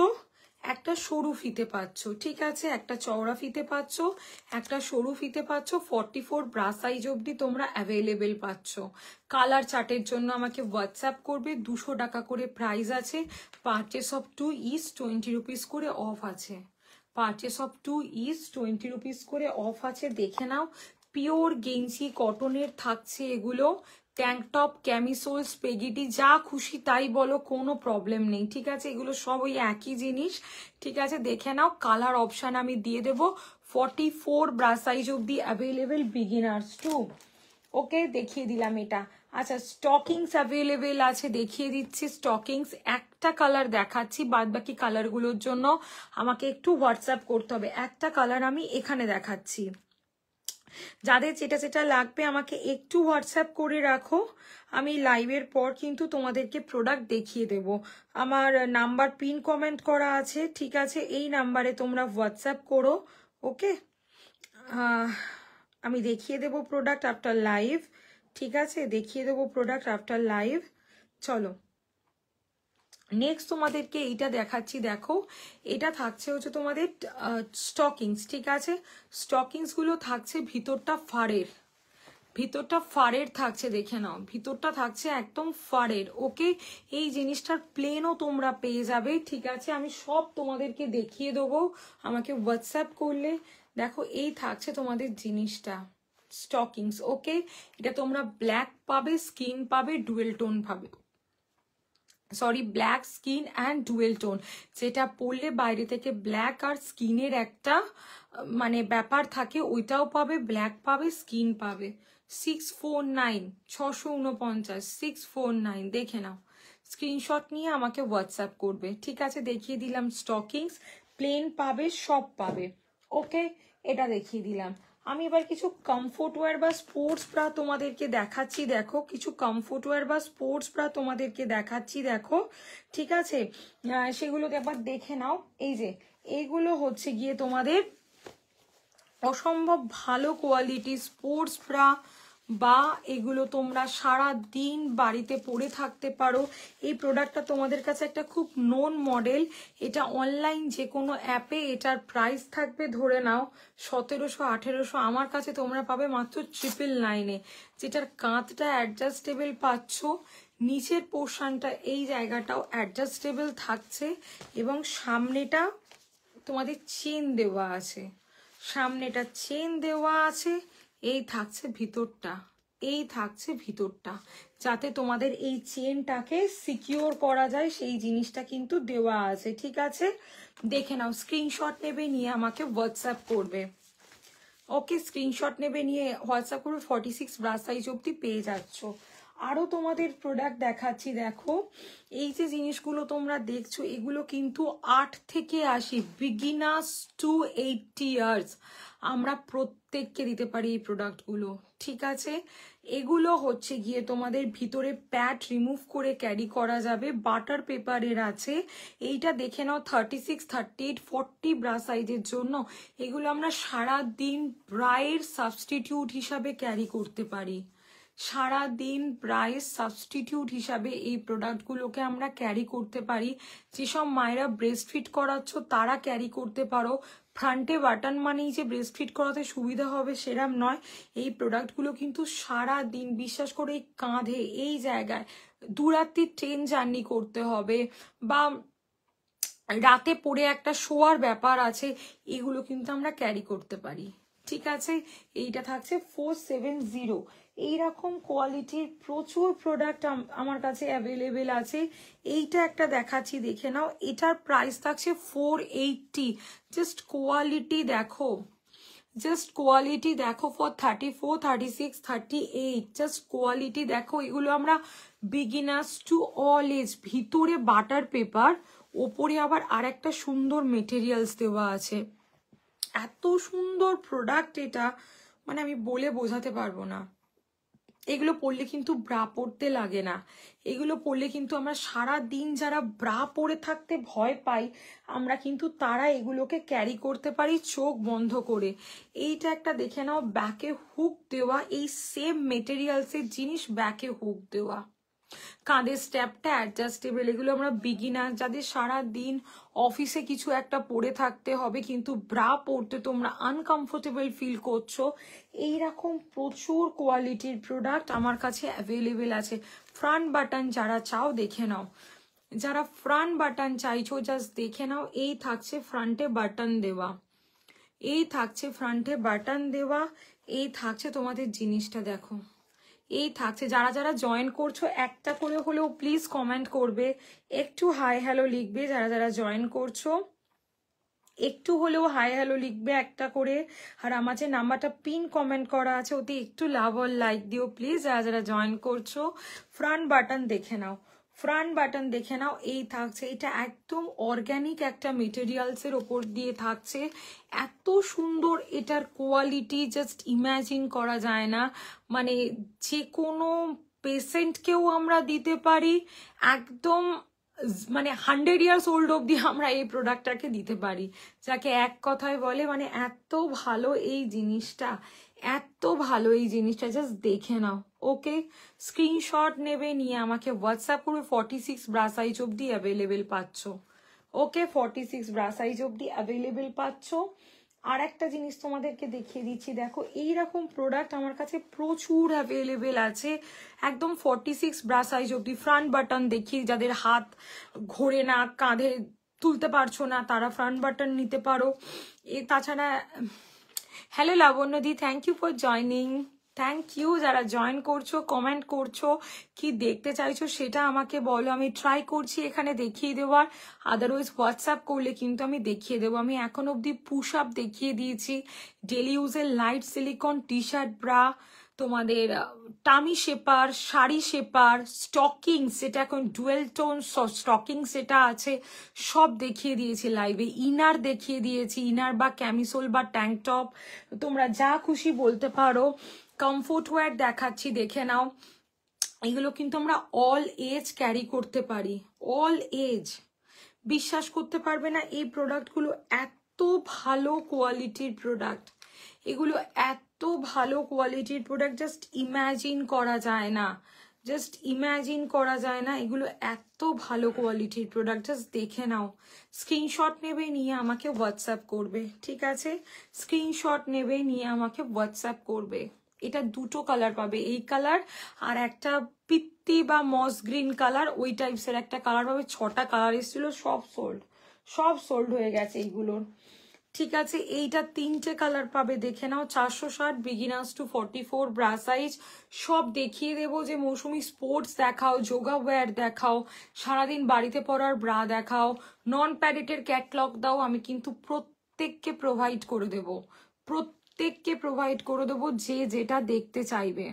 একটা সরু ফিতে পাচ্ছ, ঠিক আছে, একটা চওড়া ফিতে পাচ্ছ, একটা সরু ফিতে পাচ্ছ। 44 ব্রা সাইজ অবধি তোমরা অ্যাভেলেবেল পাচ্ছ। কালার চার্টের জন্য আমাকে হোয়াটসঅ্যাপ করবে। 200 টাকা করে প্রাইস আছে, পারচেস অফ 2 is 20 রুপিস করে অফ আছে, পারচেস অফ 2 is 20 রুপিস করে অফ আছে, দেখে নাও। পিওর গেঞ্জি কটনের থাকছে এগুলো, ট্যাঙ্ক টপ, ক্যামিসোল, স্পেগেটি, যা খুশি তাই বলো, কোনো প্রবলেম নেই, ঠিক আছে? এগুলো সব ওই একই জিনিস, ঠিক আছে? দেখে নাও, কালার অপশান আমি দিয়ে দেবো। 44 ব্রা সাইজ অব্দি অ্যাভেলেবেল, বিগিনার্স টু। ওকে, দেখিয়ে দিলাম এটা। আচ্ছা, স্টকিংস অ্যাভেলেবেল আছে, দেখিয়ে দিচ্ছি। স্টকিংস একটা কালার দেখাচ্ছি, বাদ বাকি কালারগুলোর জন্য আমাকে একটু হোয়াটসঅ্যাপ করতে হবে। একটা কালার আমি এখানে দেখাচ্ছি, যাদের যেটা যেটা লাগবে আমাকে একটু হোয়াটসঅ্যাপ করে রাখো। আমি লাইভের পর কিন্তু তোমাদেরকে প্রোডাক্ট দেখিয়ে দেব। আমার নাম্বার পিন কমেন্ট করা আছে, ঠিক আছে? এই নাম্বারে তোমরা হোয়াটসঅ্যাপ করো। ওকে, আমি দেখিয়ে দেব প্রোডাক্ট আফটার লাইভ, ঠিক আছে? দেখিয়ে দেবো প্রোডাক্ট আফটার লাইভ। চলো নেক্সট তোমাদেরকে এইটা দেখাচ্ছি, দেখো এটা থাকছে হচ্ছে তোমাদের স্টকিংস, ঠিক আছে? স্টকিংস গুলো থাকছে ভিতরটা ফাড়ের, ভিতরটা ফাড়ের থাকছে, দেখে নাও, ভিতরটা থাকছে একদম ফাড়ের। ওকে, এই জিনিসটার প্লেনও তোমরা পেয়ে যাবে, ঠিক আছে? আমি সব তোমাদেরকে দেখিয়ে দেবো, আমাকে হোয়াটসঅ্যাপ করলে। দেখো এই থাকছে তোমাদের জিনিসটা, স্টকিংস। ওকে, এটা তোমরা ব্ল্যাক পাবে, স্কিন পাবে, ডুয়েল টোন পাবে, sorry black skin and dual tone. যেটা পরলে বাইরে থেকে ব্ল্যাক আর স্কিনের একটা মানে ব্যাপার থাকে, ওইটাও পাবে, ব্ল্যাক পাবে, স্কিন পাবে। 649, 649, 649, দেখে নাও, স্ক্রিনশট নিয়ে আমাকে হোয়াটসঅ্যাপ করবে, ঠিক আছে? দেখিয়ে দিলাম স্টকিংস, প্লেন পাবে, সব পাবে। ওকে, এটা দেখিয়ে দিলাম। আমি এবার কিছু কমফোর্ট ওয়্যার বা স্পোর্টস ব্রা তোমাদেরকে দেখাচ্ছি, দেখো কিছু কমফোর্ট ওয়্যার বা স্পোর্টস ব্রা তোমাদেরকে দেখাচ্ছি, দেখো, ঠিক আছে? সেগুলোকে একবার দেখে নাও। এই যে এইগুলো হচ্ছে গিয়ে তোমাদের অসম্ভব ভালো কোয়ালিটি স্পোর্টস ব্রা, বা এগুলো তোমরা সারা দিন বাড়িতে পরে থাকতে পারো। এই প্রোডাক্টটা তোমাদের কাছে একটা খুব নোন মডেল, এটা অনলাইন যে কোনো অ্যাপে এটার প্রাইস থাকবে ধরে নাও 1700 1800, আমার কাছে তোমরা পাবে মাত্র 999, যেটার কাঁধটা অ্যাডজাস্টেবল পাচ্ছ, নিচের পোর্শনটা এই জায়গাটাও অ্যাডজাস্টেবল থাকছে, এবং সামনেটা তোমাদের চেন দেওয়া আছে, সামনেটা চেন দেওয়া আছে, এই থাকছে ভিতরটা, এই থাকছে ভিতরটা, যাতে তোমাদের এই চেনটাকে সিকিউর করা যায় সেই জিনিসটা কিন্তু দেওয়া আছে, ঠিক আছে? দেখে নাও, স্ক্রিনশট নেবে, নিয়ে আমাকে হোয়াটসঅ্যাপ করবে। ওকে, স্ক্রিনশট নেবে, নিয়ে হোয়াটসঅ্যাপ করবে। 46 ব্রা সাইজ অব্দি পেয়ে যাচ্ছ। আরো তোমাদের প্রোডাক্ট দেখাচ্ছি, দেখো এই যে জিনিসগুলো তোমরা দেখছো, এগুলো কিন্তু 8 থেকে 80, বিগিনার্স টু 80 ইয়ার্স আমরা প্রত্যেককে দিতে পারি এই প্রোডাক্টগুলো, ঠিক আছে? এগুলো হচ্ছে গিয়ে তোমাদের ভিতরে প্যাড রিমুভ করে ক্যারি করা যাবে, বাটার পেপারের আছে। এইটা দেখে নাও 36, 38, 40 ব্রা সাইজের জন্য। এগুলো আমরা সারা দিন ব্রায়ের সাবস্টিটিউট হিসাবে ক্যারি করতে পারি, সারা দিন ব্রায়ের সাবস্টিটিউট হিসাবে এই প্রোডাক্টগুলোকে আমরা ক্যারি করতে পারি। যেসব মায়েরা ব্রেস্ট ফিট করাচ্ছ তারা ক্যারি করতে পারো। ফ্রন্টে বাটন মানেই যে ব্রেস্ট ফিট করাতে সুবিধা হবে সেরম নয়, এই প্রোডাক্টগুলো কিন্তু সারা দিন, বিশ্বাস করে এই কাঁধে এই জায়গায় দুরাত্রির ট্রেন জার্নি করতে হবে, বা রাতে পরে একটা শোয়ার ব্যাপার আছে, এগুলো কিন্তু আমরা ক্যারি করতে পারি, ঠিক আছে? এইটা থাকছে 470। এইরকম কোয়ালিটির প্রচুর প্রোডাক্ট আমার কাছে অ্যাভেলেবেল আছে। এইটা একটা দেখাচ্ছি, দেখে নাও, এটার প্রাইস থাকছে 480। জাস্ট কোয়ালিটি দেখো, জাস্ট কোয়ালিটি দেখো, ফর 34, 36, 38, জাস্ট কোয়ালিটি দেখো। এগুলো আমরা বিগিনার্স টু অল এজ, ভিতরে বাটার পেপার, ওপরে আবার আরেকটা সুন্দর মেটেরিয়ালস দেওয়া আছে। এত সুন্দর প্রোডাক্ট এটা, মানে আমি বলে বোঝাতে পারবো না। এগুলো পরলে কিন্তু ব্রা পরতে লাগে না, এগুলো পরলে কিন্তু আমরা সারা দিন যারা ব্রা পরে থাকতে ভয় পাই, আমরা কিন্তু তারা এগুলোকে ক্যারি করতে পারি চোখ বন্ধ করে। এইটা একটা দেখে নাও, ব্যাকে হুক দেওয়া, এই সেম মেটেরিয়ালসের জিনিস ব্যাকে হুক দেওয়া, কাঁধের স্ট্যাপটা অ্যাডজাস্টেবল। এগুলো আমরা বিগিনার, যাদের সারা দিন অফিসে কিছু একটা পরে থাকতে হবে কিন্তু ব্রা পরতে তোমরা আনকমফোর্টেবল ফিল করছো, এইরকম প্রচুর কোয়ালিটির প্রোডাক্ট আমার কাছে অ্যাভেলেবেল আছে। ফ্রন্ট বাটন যারা চাও দেখে নাও, যারা ফ্রন্ট বাটন চাইছো জাস্ট দেখে নাও, এই থাকছে ফ্রন্টে বাটন দেওয়া, এই থাকছে ফ্রন্টে বাটন দেওয়া, এই থাকছে তোমাদের জিনিসটা দেখো, এই থাকছে। যারা যারা জয়েন করছো একটা করে হলেও প্লিজ কমেন্ট করবে, একটু হাই হ্যালো লিখবে। যারা যারা জয়েন করছো একটু হলেও হাই হ্যালো লিখবে একটা করে। আর আমার যে নাম্বারটা পিন কমেন্ট করা আছে ওতে একটু লাভ আর লাইক দিও প্লিজ। যারা যারা জয়েন করছো ফ্রন্ট বাটন দেখে নাও, ফ্রন্ট বাটন দেখে নাও। এই থাকছে, এটা একদম অর্গ্যানিক একটা মেটেরিয়ালসের ওপর দিয়ে থাকছে। এত সুন্দর এটার কোয়ালিটি জাস্ট ইম্যাজিন করা যায় না। মানে যে কোনো পেশেন্টকেও আমরা দিতে পারি, একদম মানে 100 ইয়ার্স ওল্ড অব্দি আমরা এই প্রোডাক্টটাকে দিতে পারি, যাকে এক কথায় বলে মানে এত ভালো এই জিনিসটা, এত ভালো এই জিনিসটা। জাস্ট দেখে নাও। ওকে, স্ক্রিনশট নেবে, নিয়ে আমাকে হোয়াটসঅ্যাপ করবে। 46 ব্রা সাইজ অব্দি অ্যাভেলেবেল পাচ্ছ। ওকে, 46 ব্রা সাইজ অব্দি অ্যাভেলেবেল পাচ্ছ। আর একটা জিনিস তোমাদেরকে দেখিয়ে দিচ্ছি, দেখো এইরকম প্রোডাক্ট আমার কাছে প্রচুর অ্যাভেলেবেল আছে। একদম 46 ব্রা সাইজ অব্দি। ফ্রন্ট বাটন দেখি, যাদের হাত ঘোরে না, কাঁধে তুলতে পারছো না, তারা ফ্রন্ট বাটন নিতে পারো। তাছাড়া হ্যালো লাবণ্যদি, thank you for joining, thank you. যারা জয়েন করছো, কমেন্ট করছো, কি দেখতে চাইছো সেটা আমাকে বলো, আমি ট্রাই করছি এখানে দেখিয়ে দেওয়ার। আদারওয়াইজ হোয়াটসঅ্যাপ করলে কিন্তু আমি দেখিয়ে দেবো। আমি এখন অবধি পুশ আপ দেখিয়ে দিয়েছি, ডেলি ইউজের light silicone T shirt, bra, তোমাদের tummy shaper, sari shaper, stocking, সেটা এখন ডুয়েল টোন স্টকিং সেটা আছে, সব দেখিয়ে দিয়েছি লাইভে। ইনার দেখিয়ে দিয়েছি, ইনার বা ক্যামিসোল বা ট্যাঙ্ক টপ, তোমরা যা খুশি বলতে পারো। কমফোর্ট ওয়্যার দেখাচ্ছি, দেখে নাও। এগুলো কিন্তু আমরা অল এজ ক্যারি করতে পারি, অল এজ। বিশ্বাস করতে পারবে না, এই প্রোডাক্টগুলো এত ভালো কোয়ালিটির প্রোডাক্ট, এগুলো এত ভালো কোয়ালিটির প্রোডাক্ট, জাস্ট ইম্যাজিন করা যায় না, জাস্ট ইম্যাজিন করা যায় না। এগুলো এত ভালো কোয়ালিটির প্রোডাক্ট, জাস্ট দেখে নাও। স্ক্রিনশট নেবে, নিয়ে আমাকে হোয়াটসঅ্যাপ করবে, ঠিক আছে? স্ক্রিনশট নেবে, নিয়ে আমাকে হোয়াটসঅ্যাপ করবে। এটা দুটো কালার পাবে, এই কালার আর একটা পিত্তি বা মস গ্রিন কালার, ওই টাইপসের একটা কালার পাবে। 6টা কালার এসেছিল, সব সোল্ড হয়ে গেছে এইগুলোর, ঠিক আছে? এইটা 3টে কালার পাবে, দেখে নাও। 460 বিগিনার্স টু 44 ব্রা সাইজ। সব দেখিয়ে দেবো যে মৌসুমি স্পোর্টস দেখাও, যোগা ওয়্যার দেখাও, সারাদিন বাড়িতে পরার ব্রা দেখাও, নন প্যাডেটের ক্যাটলগ দাও, আমি কিন্তু প্রত্যেককে প্রোভাইড করে দেবো, প্রত্যেককে প্রোভাইড করে দেবো। যে যেটা দেখতে চাইবে,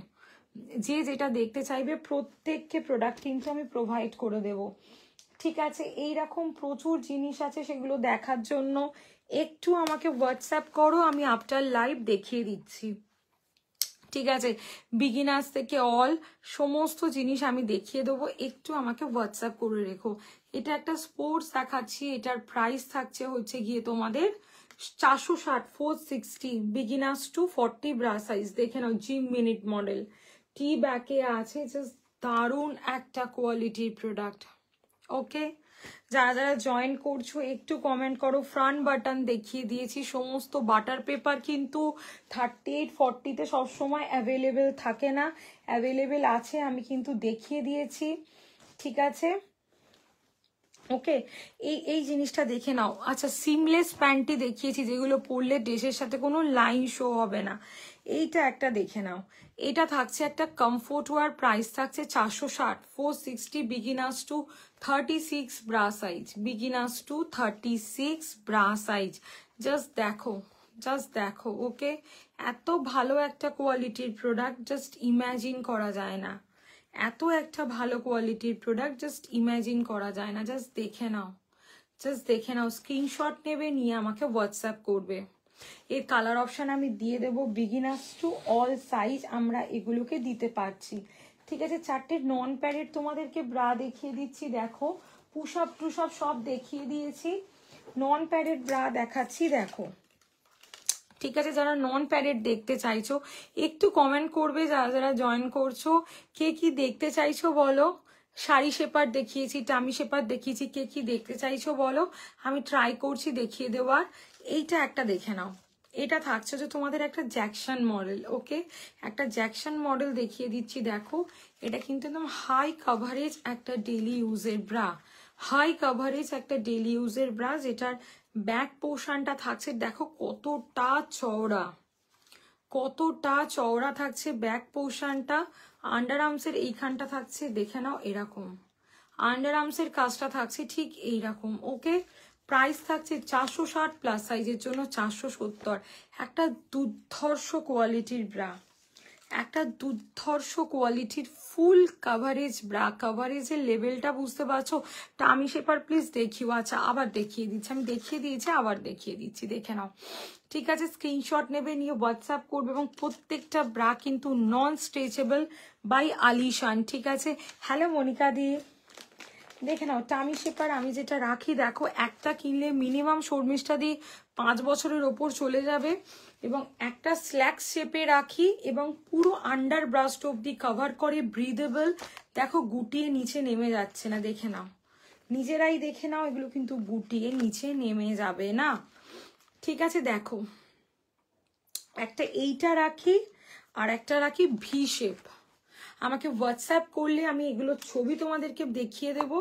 যে যেটা দেখতে চাইবে প্রত্যেককে প্রোডাক্ট কিন্তু আমি প্রোভাইড করে দেব, ঠিক আছে? এইরকম প্রচুর জিনিস আছে, সেগুলো দেখার জন্য একটু আমাকে হোয়াটসঅ্যাপ করো, আমি আফটার লাইভ দেখিয়ে দিচ্ছি, ঠিক আছে? বিগিনার্স থেকে অল সমস্ত জিনিস আমি দেখিয়ে দেবো, একটু আমাকে হোয়াটসঅ্যাপ করে রেখো। এটা একটা স্পোর্টস দেখাচ্ছি, এটার প্রাইস থাকছে হচ্ছে গিয়ে তোমাদের 460, 460 বিগিনার্স টু 40 ব্রা সাইজ। দেখে নাও, জিম মিনিট মডেল, টি ব্যাকে আছে, জাস্ট দারুণ একটা কোয়ালিটির প্রোডাক্ট। ওকে, যারা যারা জয়েন করছো একটু কমেন্ট করো। ফ্রন্ট বাটন দেখিয়ে দিয়েছি, সমস্ত বাটার পেপার কিন্তু 38, 40-তে সবসময় অ্যাভেলেবেল থাকে না, অ্যাভেলেবেল আছে, আমি কিন্তু দেখিয়ে দিয়েছি, ঠিক আছে? ওকে, এই জিনিসটা দেখে নাও। আচ্ছা, সিমলেস প্যান্টটি দেখিয়েছি, যেগুলো পরলে ড্রেসের সাথে কোনো লাইন শো হবে না, এইটা একটা দেখে নাও। এটা থাকছে একটা কমফোর্ট ওয়ার, প্রাইস থাকছে 460, 460 beginners to 36 bra size, beginners to 36 bra size. Just দেখো, জাস্ট দেখো। ওকে, এত ভালো একটা কোয়ালিটির প্রোডাক্ট, জাস্ট ইম্যাজিন করা যায় না, এত একটা ভালো কোয়ালিটির প্রোডাক্ট জাস্ট ইম্যাজিন করা যায় না। জাস্ট দেখে নাও, জাস্ট দেখে নাও। স্ক্রিনশট নেবে, নিয়ে আমাকে হোয়াটসঅ্যাপ করবে। এর কালার অপশন আমি দিয়ে দেবো, বিগিনার্স টু অল সাইজ আমরা এগুলোকে দিতে পারছি, ঠিক আছে? 4টে নন প্যাডেড তোমাদেরকে ব্রা দেখিয়ে দিচ্ছি, দেখো। পুশ আপ টুশ আপ সব দেখিয়ে দিয়েছি, নন প্যাডেড ব্রা দেখাচ্ছি, দেখো, ঠিক আছে? যারা নন প্যাডেড দেখতে চাইছো একটু কমেন্ট করবে। যারা যারা জয়েন করছো কে কি দেখতে চাইছো বলো। শাড়ি শেপার দেখিয়েছি, টামি শেপার দেখিয়েছি, কে কি দেখতে চাইছো বলো, আমি ট্রাই করছি দেখিয়ে দেওয়ার। এইটা একটা দেখে নাও, এটা থাকছে যে তোমাদের একটা জ্যাকসন মডেল। ওকে, একটা জ্যাকসন মডেল দেখিয়ে দিচ্ছি, দেখো। এটা কিন্তু একদম হাই কভারেজ একটা ডেলি ইউজের ব্রা, হাই কভারেজ একটা ডেলি ইউজের ব্রা, যেটার ব্যাক পোর্শনটা থাকছে, দেখো কতটা চওড়া, কতটা চওড়া থাকছে ব্যাক পোর্শনটা। আন্ডার আর্মসের এইখানটা থাকছে, দেখে নাও এরকম। আন্ডার আর্মসের কাজটা থাকছে ঠিক এইরকম। ওকে, প্রাইস থাকছে 460, প্লাস সাইজের জন্য 470। একটা দুর্ধর্ষ কোয়ালিটির ব্রা, একটা দুর্ধর্ষ কোয়ালিটির ফুল কাভারেজ ব্রা। কাভারেজের লেভেলটা বুঝতে পারছো? টামি শেপার প্লিজ দেখিও। আচ্ছা, আবার দেখিয়ে দিচ্ছি, আমি দেখিয়ে দিয়েছি, আবার দেখিয়ে দিচ্ছি, দেখে নাও। ঠিক আছে, স্ক্রিনশট নেবে, নিয়ে হোয়াটসঅ্যাপ করবে। এবং প্রত্যেকটা ব্রা কিন্তু নন স্ট্রেচেবল বাই আলিশান। ঠিক আছে, হ্যালো মনিকা দি, দেখে নাও টামি শেপার আমি যেটা রাখি, দেখো একটা কিনলে মিনিমাম শর্মিষ্ঠা দি 5 বছরের ওপর চলে যাবে। এবং একটা স্ল্যাক্স শেপে রাখি এবং পুরো আন্ডার ব্রাস্ট অব্দি কভার করে, ব্রিদেবল। দেখো গুটিয়ে নিচে নেমে যাচ্ছে না, দেখে নাও, নিজেরাই দেখে নাও, এগুলো কিন্তু গুটিয়ে নিচে নেমে যাবে না। ঠিক আছে, দেখো একটা এইটা রাখি আর একটা রাখি ভি শেপ। আমাকে হোয়াটসঅ্যাপ করলে আমি এগুলো ছবি তোমাদেরকে দেখিয়ে দেব,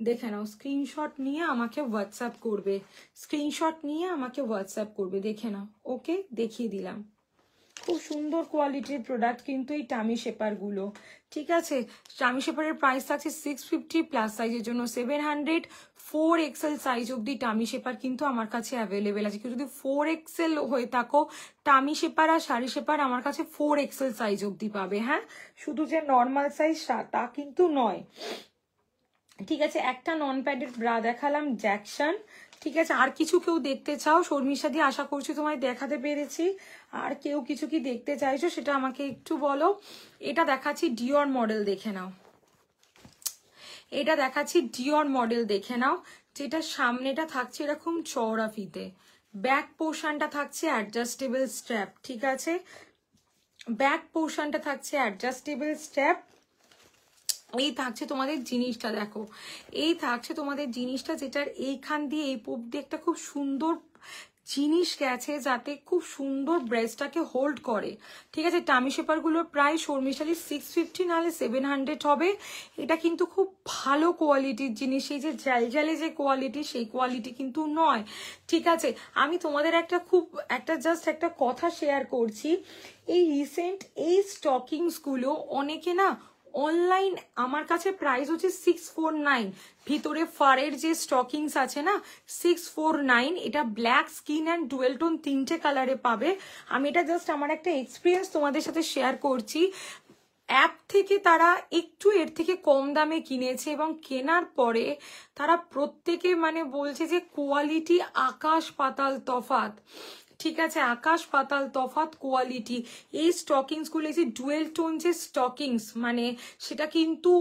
দেখে নাও। স্ক্রিনশট নিয়ে আমাকে হোয়াটসঅ্যাপ করবে, স্ক্রিনশট নিয়ে আমাকে হোয়াটসঅ্যাপ করবে, দেখে নাও। ওকে, দেখিয়ে দিলাম। খুব সুন্দর কোয়ালিটির প্রোডাক্ট কিন্তু এই টামি শেপারগুলো। ঠিক আছে, টামি শেপারের প্রাইস থাকছে 650, প্লাস সাইজের জন্য 700। 4XL সাইজ অব্দি টামি শেপার কিন্তু আমার কাছে অ্যাভেলেবেল আছে। কেউ যদি 4XL হয়ে থাকো, টামি শেপার আর শাড়ি শেপার আমার কাছে 4XL সাইজ অব্দি পাবে। হ্যাঁ, শুধু যে নর্মাল সাইজ তা কিন্তু নয়। ঠিক আছে, একটা নন প্যাডেড ব্রা দেখালাম, জ্যাকসন। ঠিক আছে, আর কিছু কেউ দেখতে চাও? শর্মিষ্ঠা দিয়ে আশা করছি তোমায় দেখাতে পেরেছি। আর কেউ কিছু কি দেখতে চাইছো সেটা আমাকে একটু বলো। এটা দেখাচ্ছি ডিওর মডেল, দেখে নাও। এটা দেখাচ্ছি ডিওর মডেল, দেখে নাও। যেটা সামনেটা থাকছে এরকম চওড়া ফিতে, ব্যাক পোর্শনটা থাকছে অ্যাডজাস্টেবল স্ট্র্যাপ। ঠিক আছে, ব্যাক পোর্শনটা থাকছে অ্যাডজাস্টেবল স্ট্র্যাপ। এই থাকছে তোমাদের জিনিসটা, দেখো এই থাকছে তোমাদের জিনিসটা, যেটার এইখান দিয়ে এই পোপ দিয়ে একটা খুব সুন্দর জিনিস গেছে, যাতে খুব সুন্দর ব্রেস্টটাকে হোল্ড করে। ঠিক আছে, টামি শেপারগুলোর প্রায় শর্মিষ্ঠালি 650 নাহলে 700 হবে। এটা কিন্তু খুব ভালো কোয়ালিটির জিনিস, এই যে জালজালে যে কোয়ালিটি, সেই কোয়ালিটি কিন্তু নয়। ঠিক আছে, আমি তোমাদের একটা জাস্ট একটা কথা শেয়ার করছি। এই রিসেন্ট এই স্টকিংসগুলো অনেকে না অনলাইন, আমার কাছে প্রাইস হচ্ছে 649। ভিতরে ফারের যে স্টকিংস আছে না, 649। এটা black, skin and dual tone তিনটে কালারে পাবে। আমি এটা জাস্ট আমার একটা এক্সপিরিয়েন্স তোমাদের সাথে শেয়ার করছি। অ্যাপ থেকে তারা একটু এর থেকে কম দামে কিনেছে এবং কেনার পরে তারা প্রত্যেকে মানে বলছে যে কোয়ালিটি আকাশ পাতাল তফাৎ। ঠিক আছে, আকাশ পাতাল তফাৎ কোয়ালিটি। এই স্টকিংসগুলো, এই যে ডুয়েল টোন যে স্টকিংস, মানে সেটা কিন্তু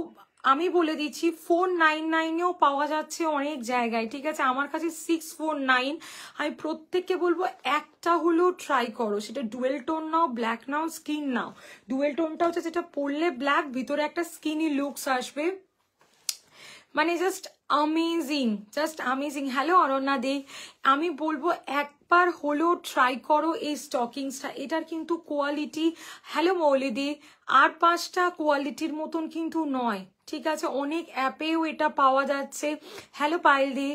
আমি বলে দিচ্ছি 499-এও পাওয়া যাচ্ছে অনেক জায়গায়। ঠিক আছে, আমার কাছে 649। আমি প্রত্যেককে বলবো একটা হলেও ট্রাই করো, সেটা ডুয়েল টোন নাও, ব্ল্যাক নাও, স্কিন নাও। ডুয়েল টোনটা হচ্ছে যেটা পরলে ব্ল্যাক, ভিতরে একটা স্কিনি লুকস আসবে, মানে just amazing, just amazing. Hello Aranya De, আমি বলবো একবার হলেও ট্রাই করো এই স্টকিংসটা, এটার কিন্তু কোয়ালিটি, হ্যালো মৌলিদি, আর 5টা কোয়ালিটির মতন কিন্তু নয়। ঠিক আছে, অনেক অ্যাপেও এটা পাওয়া যাচ্ছে, হ্যালো পায়েল দি,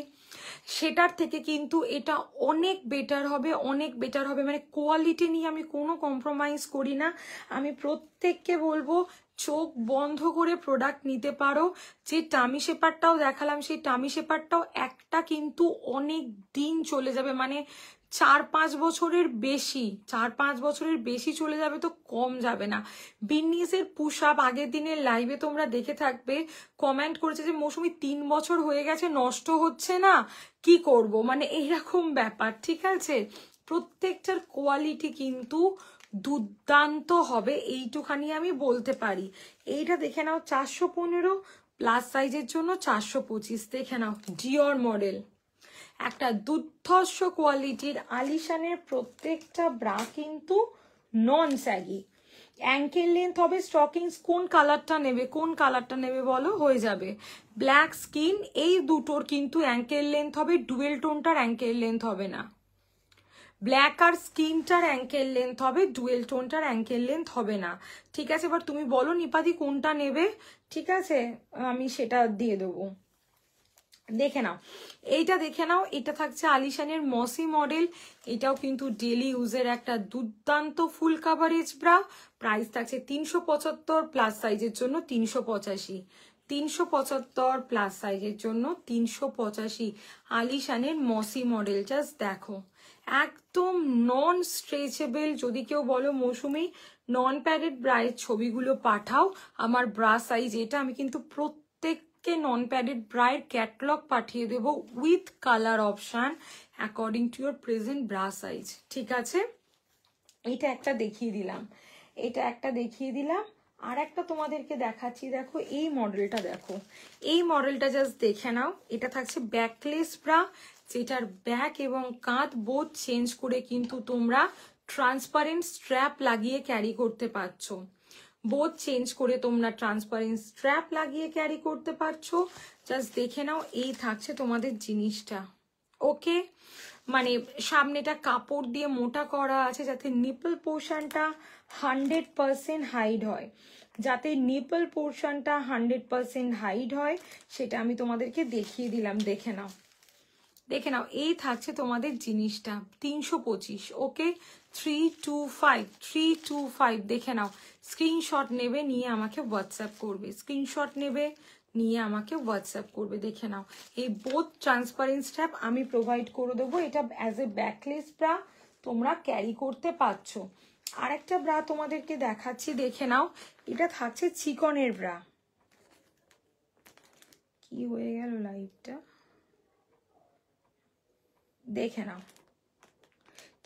সেটার থেকে কিন্তু এটা অনেক বেটার হবে, অনেক বেটার হবে। মানে কোয়ালিটি নিয়ে আমি কোনো কম্প্রোমাইজ করি না। আমি প্রত্যেককে বলবো চোখ বন্ধ করে প্রোডাক্ট নিতে পারো। যে টামি শেপারটাও দেখালাম, সেই টামি শেপারটাও একটা কিন্তু অনেক দিন চলে যাবে, মানে 4-5 বছরের বেশি, 4-5 বছরের বেশি চলে যাবে, তো কম যাবে না। বিন্নিসের পুশ আপ আগের দিনের লাইভে তোমরা দেখে থাকবে, কমেন্ট করেছে যে মৌসুমি 3 বছর হয়ে গেছে নষ্ট হচ্ছে না, কি করব, মানে এইরকম ব্যাপার। ঠিক আছে, প্রত্যেকটার কোয়ালিটি কিন্তু দুর্দান্ত হবে, এইটুখানি আমি বলতে পারি। এইটা দেখে নাও 415, প্লাস সাইজের জন্য 425। দেখে নাও ডিওর মডেল, একটা দুর্ধর্ষ কোয়ালিটির আলিশানের প্রত্যেকটা ব্রা কিন্তু নন স্যাগি। অ্যাঙ্কেল লেন্থ হবে স্টকিংস। কোন কালারটা নেবে, কোন কালারটা নেবে বলো, হয়ে যাবে। ব্ল্যাক, স্কিন, এই দুটোর কিন্তু অ্যাঙ্কেল লেন্থ হবে, ডুয়েল টোনটার অ্যাঙ্কেল লেন্থ হবে না। ব্ল্যাক আর স্কিনটার অ্যাঙ্কেল লেন্থ হবে, ডুয়েল টোনটার অ্যাঙ্কেল লেন্থ হবে না। ঠিক আছে, এবার তুমি বলো নিপাদি কোনটা নেবে, ঠিক আছে আমি সেটা দিয়ে দেবো। দেখে নাও, এইটা দেখে নাও, এটা থাকছে আলিশানের মসি মডেল। এটাও কিন্তু ডেলি ইউজের একটা দুর্দান্ত ফুল কাভারেজ ব্রা। প্রাইস থাকছে 375, প্লাস সাইজের জন্য 385। 375 প্লাস সাইজের জন্য 385। আলিশানের মসি মডেল, জাস্ট দেখো একদম নন স্ট্রেচেবল। যদি কেউ বলো মৌসুমি নন প্যাডেড ব্রায়ের ছবিগুলো পাঠাও, আমার ব্রা সাইজ এটা, আমি কিন্তু প্রত্যেককে নন প্যাডেড ব্রায়ের ক্যাটলগ পাঠিয়ে দেবো with colour option according to your present bra size. ঠিক আছে, এটা একটা দেখিয়ে দিলাম, এটা একটা দেখিয়ে দিলাম। আর একটা তোমাদেরকে দেখাচ্ছি, দেখো এই মডেলটা, দেখো এই মডেলটা জাস্ট দেখে নাও। এটা থাকছে ব্যাকলেস ব্রা, যেটার ব্যাক এবং কাঁধ বোথ চেঞ্জ করে কিন্তু তোমরা ট্রান্সপারেন্ট স্ট্র্যাপ লাগিয়ে ক্যারি করতে পারছো। বোথ চেঞ্জ করে তোমরা ট্রান্সপারেন্ট স্ট্র্যাপ লাগিয়ে ক্যারি করতে পারছো। জাস্ট দেখে নাও, এই থাকছে তোমাদের জিনিসটা। ওকে, মানে সামনেটা কাপড় দিয়ে মোটা করা আছে যাতে নিপল পোর্শনটা 100% হাইড হয়, যাতে নিপল পোর্শনটা 100% হাইড হয়, সেটা আমি তোমাদেরকে দেখিয়ে দিলাম। দেখে নাও, দেখে নাও, এই থাকছে তোমাদের জিনিসটা 325। ওকে, 325, 325। দেখে নাও, স্ক্রিনশট নেবে, নিয়ে আমাকে হোয়াটসঅ্যাপ করবে, স্ক্রিনশট নেবে, নিয়ে আমাকে হোয়াটসঅ্যাপ করবে। দেখে নাও, এই বোথ ট্রান্সপারেন্ট স্ট্র্যাপ আমি প্রোভাইড করে দেবো। এটা অ্যাজ এ ব্যাকলেস ব্রা তোমরা ক্যারি করতে পারছো। আরেকটা ব্রা তোমাদেরকে দেখাচ্ছি, দেখে নাও, এটা থাকছে চিকনের ব্রা। কি হয়ে গেল লাইভটা, দেখে নাও,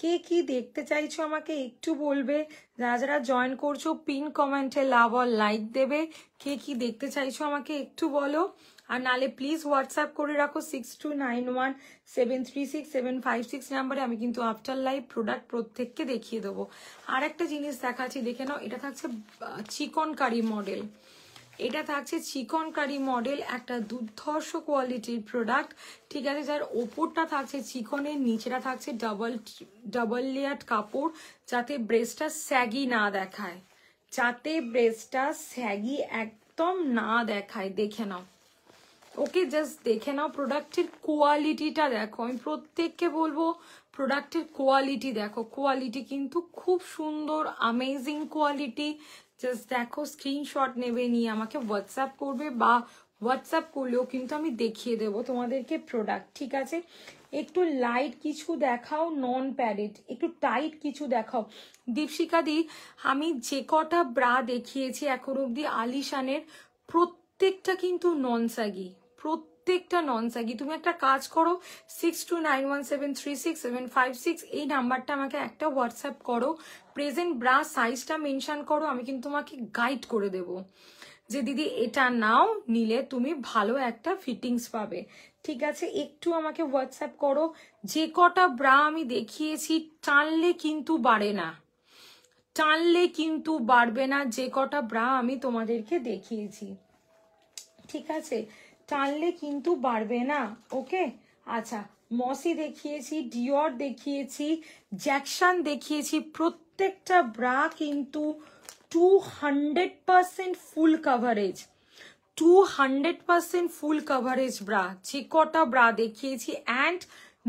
কে কি দেখতে চাইছো আমাকে একটু বলবে। যারা যারা জয়েন করছো পিন কমেন্টে লাভ আর লাইক দেবে। কে কি দেখতে চাইছো আমাকে একটু বলো, আর নালে প্লিজ হোয়াটসঅ্যাপ করে রাখো 6291736756 নাম্বারে। আমি কিন্তু আফটার লাইভ প্রোডাক্ট প্রত্যেককে দেখিয়ে দেবো। আর একটা জিনিস দেখাচ্ছি, দেখে নাও, এটা থাকছে চিকনকারি মডেল। এটা থাকছে চিকনকারি মডেল, একটা দুর্ধর্ষ কোয়ালিটির প্রোডাক্ট। ঠিক আছে, যার ওপরটা থাকছে চিকনের, নিচেটা থাকছে ডাবল লেয়ার কাপড়, যাতে ব্রেস্টটা স্যাগি না দেখায়, যাতে ব্রেস্টটা স্যাগি একদম না দেখায়। দেখে নাও, ওকে, জাস্ট দেখে নাও, প্রোডাক্টের কোয়ালিটিটা দেখো। আমি প্রত্যেককে বলবো প্রোডাক্টের কোয়ালিটি দেখো, কোয়ালিটি কিন্তু খুব সুন্দর, অ্যামেজিং কোয়ালিটি। জাস্ট দেখো, স্ক্রিনশট নেবে, নিয়ে আমাকে হোয়াটসঅ্যাপ করবে, বা হোয়াটসঅ্যাপ করলেও কিন্তু আমি দেখিয়ে দেবো তোমাদেরকে প্রোডাক্ট। ঠিক আছে, একটু লাইট কিছু দেখাও, নন প্যাডেড, একটু টাইট কিছু দেখাও। দীপশিকা দি, আমি যে কটা ব্রা দেখিয়েছি এখন অব্দি আলিশানের, প্রত্যেকটা কিন্তু নন স্যাগি, প্রত্যেকটা নন স্যাগি। তুমি একটা কাজ করো, 6291736756 এই নাম্বারটা আমাকে একটা হোয়াটসঅ্যাপ করো, প্রেজেন্ট ব্রা সাইজটা মেনশন করো, আমি কিন্তু তোমাকে গাইড করে দেব যে দিদি এটা নাও, নিলে তুমি ভালো একটা ফিটিংস পাবে। ঠিক আছে, একটু আমাকে হোয়াটসঅ্যাপ করো। যে কটা ব্রা আমি দেখিয়েছি টানলে কিন্তু বাড়ে না, টানলে কিন্তু বাড়বে না, যে কটা ব্রা আমি তোমাদেরকে দেখিয়েছি। ঠিক আছে, টানলে কিন্তু বাড়বে না। ওকে, আচ্ছা, মসি দেখিয়েছি, ডিওর দেখিয়েছি, জ্যাকসন দেখিয়েছি, প্রত্যেকটা ব্রা কিন্তু 200% full coverage, 200% full coverage bra, যে কটা ব্রা দেখিয়েছি, অ্যান্ড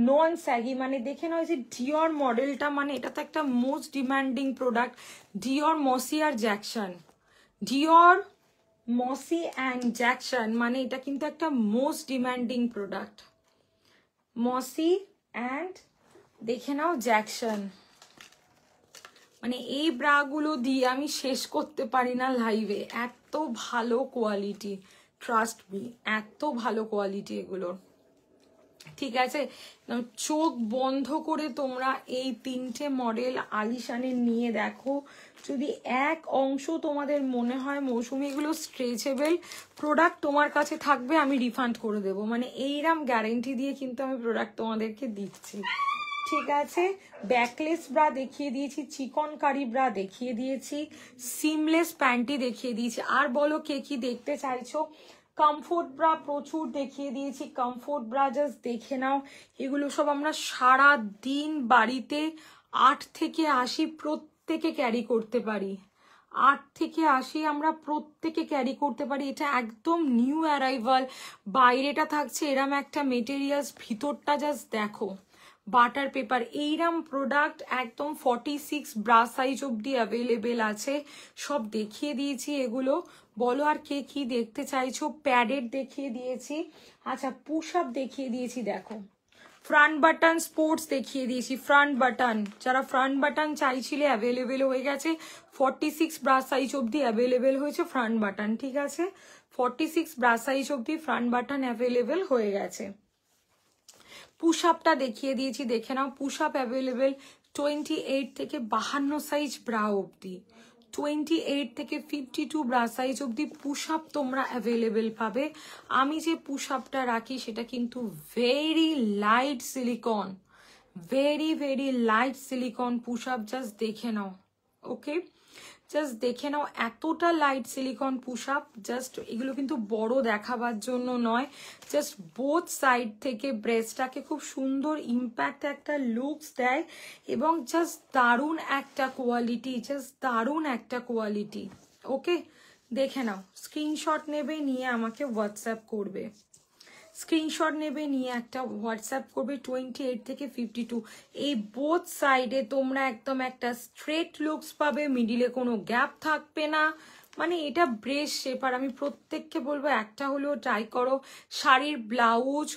নন স্যাগি। মানে দেখে নাও, যে ডিওর মডেলটা, মানে এটা তো একটা মোস্ট ডিমান্ডিং প্রোডাক্ট। ডিওর, মসি আর জ্যাকসন, ডিওর, মসি অ্যান্ড জ্যাকসন, মানে এটা কিন্তু একটা মোস্ট ডিমান্ডিং প্রোডাক্ট। মসি অ্যান্ড দেখে নাও জ্যাকসন, মানে এই ব্রাগুলো দিয়ে আমি শেষ করতে পারি না লাইভে, এত ভালো কোয়ালিটি, ট্রাস্ট মি, এত ভালো কোয়ালিটি এগুলোর। ঠিক আছে, চোখ বন্ধ করে তোমরা এই তিনটে মডেল আলিশানের নিয়ে দেখো। যদি এক অংশ তোমাদের মনে হয় মৌসুমি এগুলো স্ট্রেচেবল প্রোডাক্ট তোমার কাছে থাকবে, আমি রিফান্ড করে দেবো, মানে এইরকম গ্যারেন্টি দিয়ে কিন্তু আমি প্রোডাক্ট তোমাদেরকে দিচ্ছি। ঠিক আছে, ব্যাকলেস ব্রা দেখিয়ে দিয়েছি, চিকনকারি ব্রা দেখিয়ে দিয়েছি, সিমলেস প্যান্টি দেখিয়ে দিয়েছি। আর বলো কে কি দেখতে চাইছো। কমফোর্ট ব্রা প্রচুর দেখিয়ে দিয়েছি, কমফোর্ট ব্রা জাস্ট দেখে নাও। এগুলো সব আমরা সারা দিন বাড়িতে 8 থেকে 80 প্রত্যেকে ক্যারি করতে পারি, 8 থেকে 80 আমরা প্রত্যেকে ক্যারি করতে পারি। এটা একদম নিউ অ্যারাইভাল। বাইরেটা থাকছে এরম একটা মেটেরিয়ালস, ভিতরটা জাস্ট দেখো বাটার পেপার। এইরম প্রোডাক্ট একদম 46 ব্রা সাইজ অব্দি অ্যাভেলেবেল আছে। সব দেখিয়ে দিয়েছি এগুলো। বলো আর কে কি দেখতে চাইছো। প্যাডেড দেখিয়ে দিয়েছি, আচ্ছা পুশ আপ দেখিয়ে দিয়েছি, দেখো ফ্রন্ট বাটন স্পোর্টস দেখিয়ে দিয়েছি। ফ্রন্ট বাটন, যারা ফ্রন্ট বাটন চাইছিলে অ্যাভেলেবেল হয়ে গেছে। 46 ব্রা সাইজ অব্দি অ্যাভেলেবেল হয়েছে ফ্রন্ট বাটন, ঠিক আছে 46 ব্রা সাইজ অব্দি ফ্রন্ট বাটন অ্যাভেলেবেল হয়ে গেছে। পুশ আপটা দেখিয়ে দিয়েছি, দেখে নাও। পুশ আপ অ্যাভেলেবেল 28 থেকে 52 সাইজ ব্রা অব্দি, 28 থেকে 52 ব্রা সাইজ অব্দি পুশ আপ তোমরা অ্যাভেলেবেল পাবে। আমি যে পুশ আপটা রাখি সেটা কিন্তু very light silicone, very light silicone push up, just দেখে নাও। ওকে, জাস্ট দেখে নাও, এতটা light silicone push up. Just এগুলো কিন্তু বড় দেখাবার জন্য নয়, জাস্ট বোথ সাইড থেকে ব্রেস্টটাকে খুব সুন্দর ইম্প্যাক্ট একটা লুকস দেয় এবং জাস্ট দারুণ একটা কোয়ালিটি, জাস্ট দারুণ একটা কোয়ালিটি। ওকে, দেখে নাও। স্ক্রিনশট নেবে, নিয়ে আমাকে হোয়াটসঅ্যাপ করবে। স্ক্রিনশট নেবে, নিয়ে একটা হোয়াটসঅ্যাপ করবে। 28 থেকে 52 এই বোথ সাইডে তোমরা একদম একটা স্ট্রেট লুকস পাবে, মিডিলে কোনো গ্যাপ থাকবে না। মানে এটা ব্রেস শেপ। আর আমি প্রত্যেককে বলবো একটা হলেও ট্রাই করো। শাড়ির ব্লাউজ,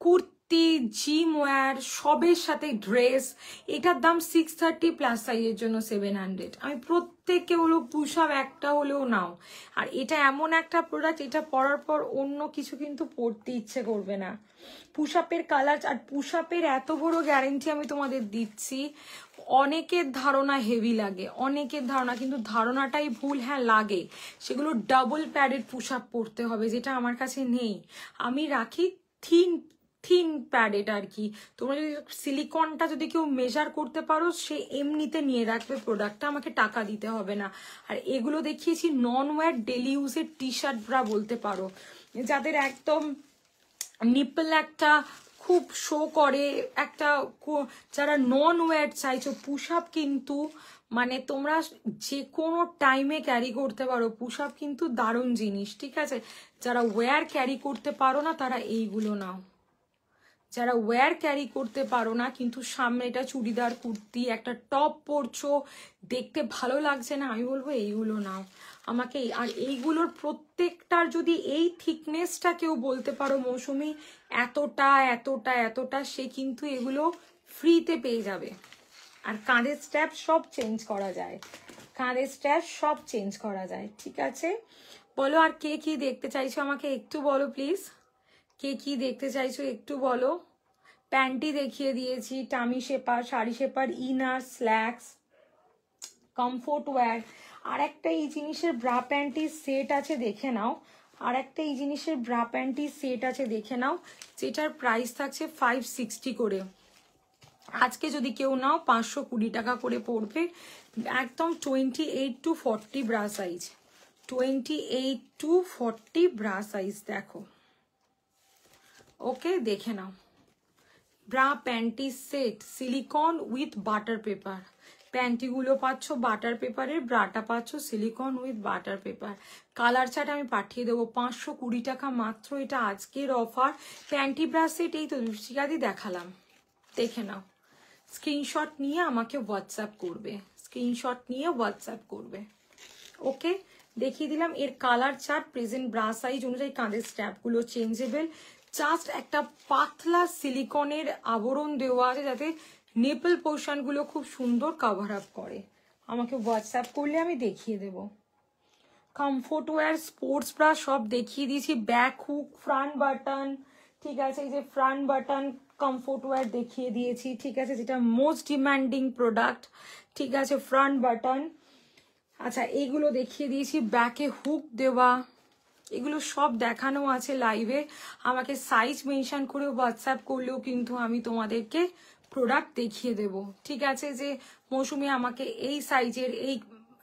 কুর্তি, জিম ওয়্যার সবের সাথে ড্রেস। এটার দাম 630 প্লাস সাইজের জন্য 700। আমি প্রত্যেককে হলো পুশ আপ একটা হলেও নাও। আর এটা এমন একটা প্রোডাক্ট, এটা পরার পর অন্য কিছু কিন্তু পরতে ইচ্ছে করবে না। পুশ আপের কালার আর পুশ আপের এত বড় গ্যারেন্টি আমি তোমাদের দিচ্ছি। অনেকের ধারণা হেভি লাগে, অনেকের ধারণা, কিন্তু ধারণাটাই ভুল। হ্যাঁ লাগে, সেগুলো ডাবল প্যাডেড পুশ আপ পরতে হবে, যেটা আমার কাছে নেই। আমি রাখি থিন প্যাডেড আর কি। তোমরা যদি সিলিকনটা যদি কেউ মেজার করতে পারো, সে এমনিতে নিয়ে রাখবে প্রোডাক্টটা, আমাকে টাকা দিতে হবে না। আর এগুলো দেখিয়েছি নন ওয়্যার ডেলি ইউজের টি শার্ট ব্রা বলতে পারো, যাদের একদম নিপল একটা খুব শো করে, একটা যারা নন ওয়্যার চাইছো পুশ আপ, কিন্তু মানে তোমরা যে কোনো টাইমে ক্যারি করতে পারো। পুশ আপ কিন্তু দারুণ জিনিস, ঠিক আছে। যারা ওয়্যার ক্যারি করতে পারো না তারা এইগুলো নাও। যারা ওয়্যার ক্যারি করতে পারো না, কিন্তু সামনে এটা চুড়িদার কুর্তি একটা টপ পরছো, দেখতে ভালো লাগছে না, আমি বলবো এইগুলো নাও আমাকে। আর এইগুলোর প্রত্যেকটার যদি এই থিকনেসটা কেউ বলতে পারো মৌসুমি এতটা এতটা এতটা, সে কিন্তু এগুলো ফ্রিতে পেয়ে যাবে। আর কাঁধের স্ট্র্যাপ সব চেঞ্জ করা যায়, কাঁধের স্ট্র্যাপ সব চেঞ্জ করা যায়, ঠিক আছে। বলো আর কে কি দেখতে চাইছো আমাকে একটু বলো প্লিজ। কে কি দেখতে চাইছো একটু বলো। প্যান্টি দেখিয়ে দিয়েছি, tummy shaper, sari shaper, inner, slacks, comfort wear. আর একটা এই জিনিসের ব্রা প্যান্টির সেট আছে, দেখে নাও। আর একটা এই জিনিসের ব্রা প্যান্টির সেট আছে, দেখে নাও, যেটার প্রাইস থাকছে 560 করে। আজকে যদি কেউ নাও 520 টাকা করে পড়বে। একদম 28 to 40 bra size, 28 to 40 bra size, দেখো। ওকে, দেখে নাও। Bra panty set silicone with butter paper. প্যান্টিগুলো পাচ্ছ বাটার পেপারের, ব্রাটা পাচ্ছ silicone with butter paper. Colour chart আমি পাঠিয়ে দেবো। 520 টাকা মাত্র, এটা আজকের অফার। প্যান্টি ব্রা সেট এই তো দৃষ্টিকাদি দেখালাম, দেখে নাও। স্ক্রিনশট নিয়ে আমাকে হোয়াটসঅ্যাপ করবে, স্ক্রিনশট নিয়ে হোয়াটসঅ্যাপ করবে। ওকে, দেখিয়ে দিলাম এর colour chart. Present bra size অনুযায়ী কাঁধের স্ট্র্যাপগুলো চেঞ্জেবল। জাস্ট একটা পাতলা সিলিকনের আবরণ দেওয়া আছে, যাতে নেপল পোর্শনগুলো খুব সুন্দর কভার আপ করে। আমাকে হোয়াটসঅ্যাপ করলে আমি দেখিয়ে দেব। কমফোর্ট ওয়্যার, স্পোর্টস ব্রা সব দেখিয়ে দিয়েছি। ব্যাক হুক, ফ্রন্ট বাটন, ঠিক আছে। এই যে ফ্রন্ট বাটন কমফোর্ট ওয়্যার দেখিয়ে দিয়েছি, ঠিক আছে, যেটা মোস্ট ডিমান্ডিং প্রোডাক্ট, ঠিক আছে। ফ্রন্ট বাটন, আচ্ছা এইগুলো দেখিয়ে দিয়েছি। ব্যাকে হুক দেওয়া, এগুলো সব দেখানো আছে লাইভে। আমাকে সাইজ মেনশন করে হোয়াটসঅ্যাপ করলেও কিন্তু আমি তোমাদেরকে প্রোডাক্ট দেখিয়ে দেব, ঠিক আছে। যে মৌসুমি আমাকে এই সাইজের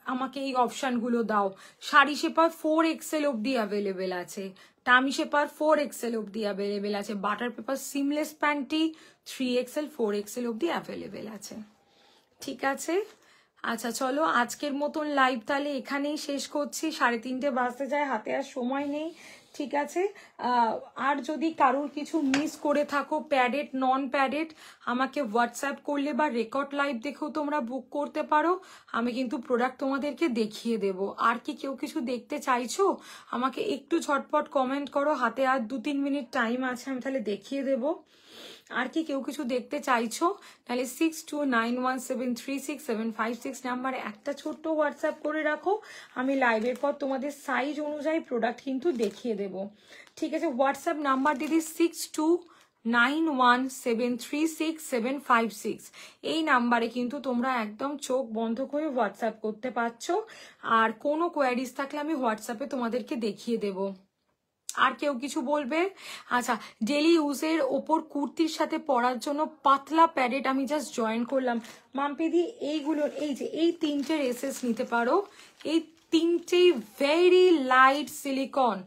আমাকে এই অপশানগুলো দাও। শাড়ি শেপার 4XL অব্দি অ্যাভেলেবেল আছে, টামি শেপার 4XL অব্দি অ্যাভেলেবেল আছে, butter paper seamless panty 3XL 4XL অব্দি অ্যাভেলেবেল আছে, ঠিক আছে। আচ্ছা চলো আজকের মতন লাইভ তাহলে এখানেই শেষ করছি, 3:30 বাজতে যায়, হাতে আর সময় নেই। ঠিক আছে, আর যদি কারোর কিছু মিস করে থাকো প্যাডেড নন প্যাডেড আমাকে হোয়াটসঅ্যাপ করলে বা রেকর্ড লাইভ দেখেও তোমরা বুক করতে পারো, আমি কিন্তু প্রোডাক্ট তোমাদেরকে দেখিয়ে দেব। আর কি কেউ কিছু দেখতে চাইছো আমাকে একটু ঝটপট কমেন্ট করো, হাতে আর 2-3 মিনিট টাইম আছে, আমি তাহলে দেখিয়ে দেবো। আর কি কেউ কিছু দেখতে চাইছো তাহলে 6291736756 নাম্বারে একটা ছোট্ট হোয়াটসঅ্যাপ করে রাখো, আমি লাইভের পর তোমাদের সাইজ অনুযায়ী প্রোডাক্ট কিন্তু দেখিয়ে দেব। ঠিক আছে, হোয়াটসঅ্যাপ নাম্বার দিদি 6291736756, এই নাম্বারে কিন্তু তোমরা একদম চোখ বন্ধ করে হোয়াটসঅ্যাপ করতে পারছো। আর কোনো কোয়ারিজ থাকলে আমি হোয়াটসঅ্যাপে তোমাদেরকে দেখিয়ে দেবো। আর কেউ কিছু বলবে? আচ্ছা, ডেলি ইউজের ওপর কুর্তির সাথে পরার জন্য পাতলা প্যাডেড আমি জাস্ট জয়েন করলাম। মাম্পিদি এইগুলোর এই যে এই 3টে রেসেস নিতে পারো, এই 3টেই ভেরি লাইট সিলিকন।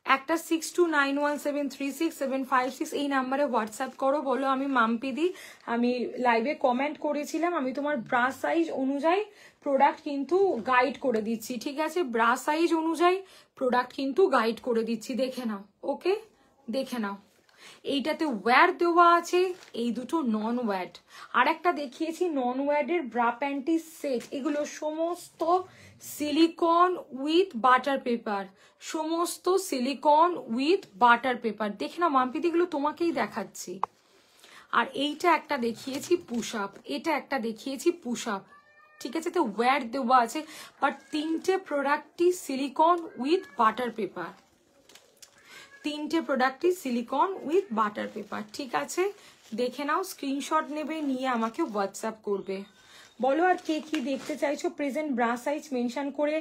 একটা 6291736756 এই নাম্বারে হোয়াটসঅ্যাপ করো, বলো আমি মাম্পিদি, আমি লাইভে কমেন্ট করেছিলাম, আমি তোমার ব্রা সাইজ অনুযায়ী প্রোডাক্ট কিন্তু গাইড করে দিচ্ছি। ঠিক আছে, ব্রা সাইজ অনুযায়ী প্রোডাক্ট কিন্তু গাইড করে দিচ্ছি, দেখে নাও। ওকে, দেখে নাও, এইটাতে ওয়্যার দেওয়া আছে, এই দুটো নন ওয়্যাড। আর একটা দেখিয়েছি নন ওয়্যাডের ব্রা প্যান্টি সেট, এগুলো সমস্ত সিলিকন উইথ বাটার পেপার, সমস্ত সিলিকন উইথ বাটার পেপার। দেখে না মাম্পিদি, এগুলো তোমাকেই দেখাচ্ছি। আর এইটা একটা দেখিয়েছি পুশ আপ, এটা একটা দেখিয়েছি পুশ আপ। ঠিক আছে, তো ওয়্যার দেওয়া আছে, বাট 3টে প্রোডাক্টই সিলিকন উইথ বাটার পেপার, 3টে প্রোডাক্টই সিলিকন উইথ বাটার পেপার। ঠিক আছে, দেখে নাও, স্ক্রিনশট নেবে, নিয়ে আমাকে হোয়াটসঅ্যাপ করবে। বলো আর কে কি দেখতে চাইছো, প্রেজেন্ট ব্রা সাইজ মেনশন করে।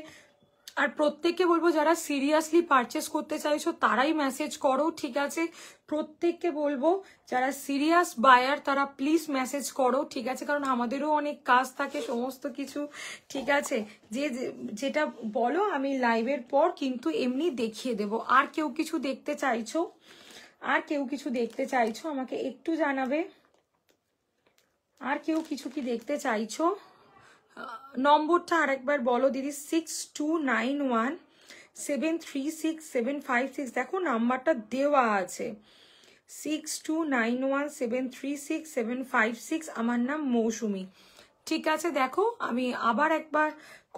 আর প্রত্যেককে বলবো যারা সিরিয়াসলি পারচেস করতে চাইছো তারাই মেসেজ করো। ঠিক আছে, প্রত্যেককে বলবো যারা সিরিয়াস বায়ার তারা প্লিজ মেসেজ করো। ঠিক আছে, কারণ আমাদেরও অনেক কাজ থাকে সমস্ত কিছু। ঠিক আছে, যেটা বলো আমি লাইভের পর কিন্তু এমনি দেখিয়ে দেব। আর কেউ কিছু দেখতে চাইছো, আর কেউ কিছু দেখতে চাইছো আমাকে একটু জানাবে। আর কেউ কিছু কি দেখতে চাইছো? নম্বরটা আরেকবার বলো দিদি, 6291736756। দেখো নাম্বারটা দেওয়া আছে, 6291736756। আমার নাম মৌসুমি। ঠিক আছে, দেখো আমি আবার একবার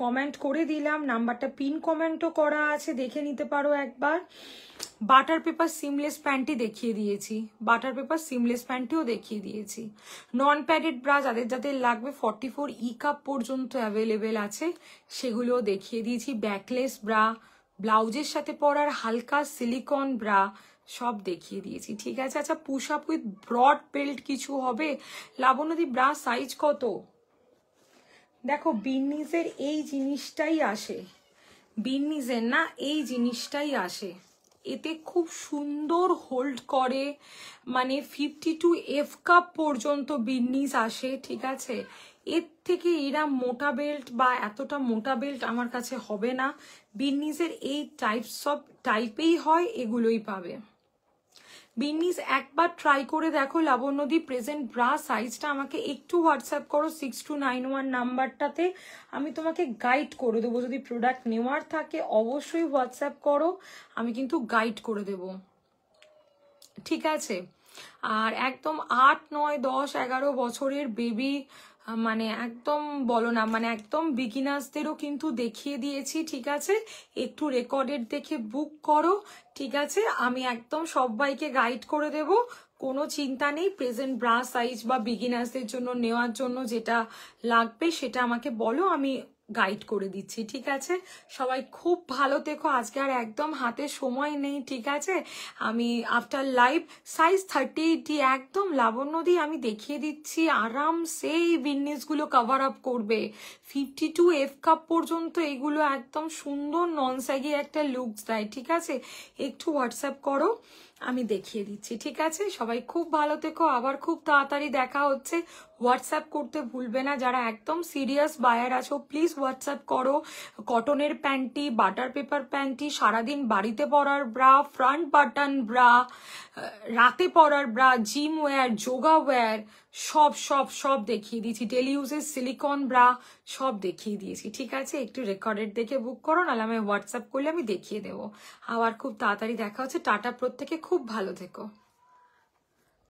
কমেন্ট করে দিলাম, নাম্বারটা পিন কমেন্টও করা আছে, দেখে নিতে পারো একবার। বাটার পেপার সিমলেস প্যান্টই দেখিয়ে দিয়েছি, বাটার পেপার সিমলেস প্যান্টিও দেখিয়ে দিয়েছি। নন প্যাডেড ব্রা যাদের যাদের লাগবে 44 ই কাপ পর্যন্ত অ্যাভেলেবেল আছে, সেগুলোও দেখিয়ে দিয়েছি। ব্যাকলেস ব্রা, ব্লাউজের সাথে পরার হালকা সিলিকন ব্রা সব দেখিয়ে দিয়েছি। ঠিক আছে, আচ্ছা push up with broad belt কিছু হবে? লাবণ্যদি ব্রা সাইজ কত? দেখো বিন্নিজের এই জিনিসটাই আসে, বিন্নিজের না এই জিনিসটাই আসে, এতে খুব সুন্দর হোল্ড করে, মানে 52 এফ কাপ পর্যন্ত বিন্নিজ আসে। ঠিক আছে, এর থেকে এরা মোটা বেল্ট বা এতটা মোটা বেল্ট আমার কাছে হবে না। বিন্নিজের এই টাইপেই হয়, এগুলোই পাবে। বিন্নিস একবার ট্রাই করে দেখো লাবণ্যদি। প্রেজেন্ট ব্রা সাইজটা আমাকে একটু হোয়াটসঅ্যাপ করো 6291 নাম্বারটাতে, আমি তোমাকে গাইড করে দেবো। যদি প্রোডাক্ট নেওয়ার থাকে অবশ্যই হোয়াটসঅ্যাপ করো, আমি কিন্তু গাইড করে দেব। ঠিক আছে, আর একদম 8, 9, 10, 11 বছরের বেবি, মানে একদম বলো না, মানে একদম বিগিনার্সদেরও কিন্তু দেখিয়ে দিয়েছি। ঠিক আছে, একটু রেকর্ডেড দেখে বুক করো। ঠিক আছে, আমি একদম সবাইকে গাইড করে দেব, কোনো চিন্তা নেই। প্রেজেন্ট ব্রা সাইজ বা বিগিনার্সদের জন্য নেওয়ার জন্য যেটা লাগবে সেটা আমাকে বলো, আমি গাইড করে দিচ্ছি। ঠিক আছে, সবাই খুব ভালো থেকো। আজকে আর একদম হাতে সময় নেই। ঠিক আছে, আমি আফটার লাইভ সাইজ 30 একদম লাবণ্যদি আমি দেখিয়ে দিচ্ছি, আরামসে এই বিজনেসগুলো কভার আপ করবে। 52 এফ কাপ পর্যন্ত এগুলো একদম সুন্দর নন স্যাগি একটা লুকস দেয়। ঠিক আছে, একটু হোয়াটসঅ্যাপ করো, আমি দেখিয়ে দিচ্ছি। ঠিক আছে, সবাই খুব ভালো থেকো, আবার খুব তাড়াতাড়ি দেখা হচ্ছে। হোয়াটসঅ্যাপ করতে ভুলবে না। যারা একদম সিরিয়াস বায়ার আছো প্লিজ হোয়াটসঅ্যাপ করো। কটনের প্যান্টি, বাটার পেপার প্যান্টি, সারাদিন বাড়িতে পরার ব্রা, ফ্রন্ট বাটন ব্রা, রাতে পরার bra, gym wear, yoga wear, সব সব সব দেখিয়ে দিয়েছি। ডেলি ইউজের সিলিকন ব্রা সব দেখিয়ে দিয়েছি, ঠিক আছে? একটু রেকর্ডেড দেখে বুক করো, নাহলে আমি হোয়াটসঅ্যাপ করলে আমি দেখিয়ে দেবো। আবার খুব তাড়াতাড়ি দেখা হচ্ছে। টাটা, প্রত্যেকে খুব ভালো থেকো।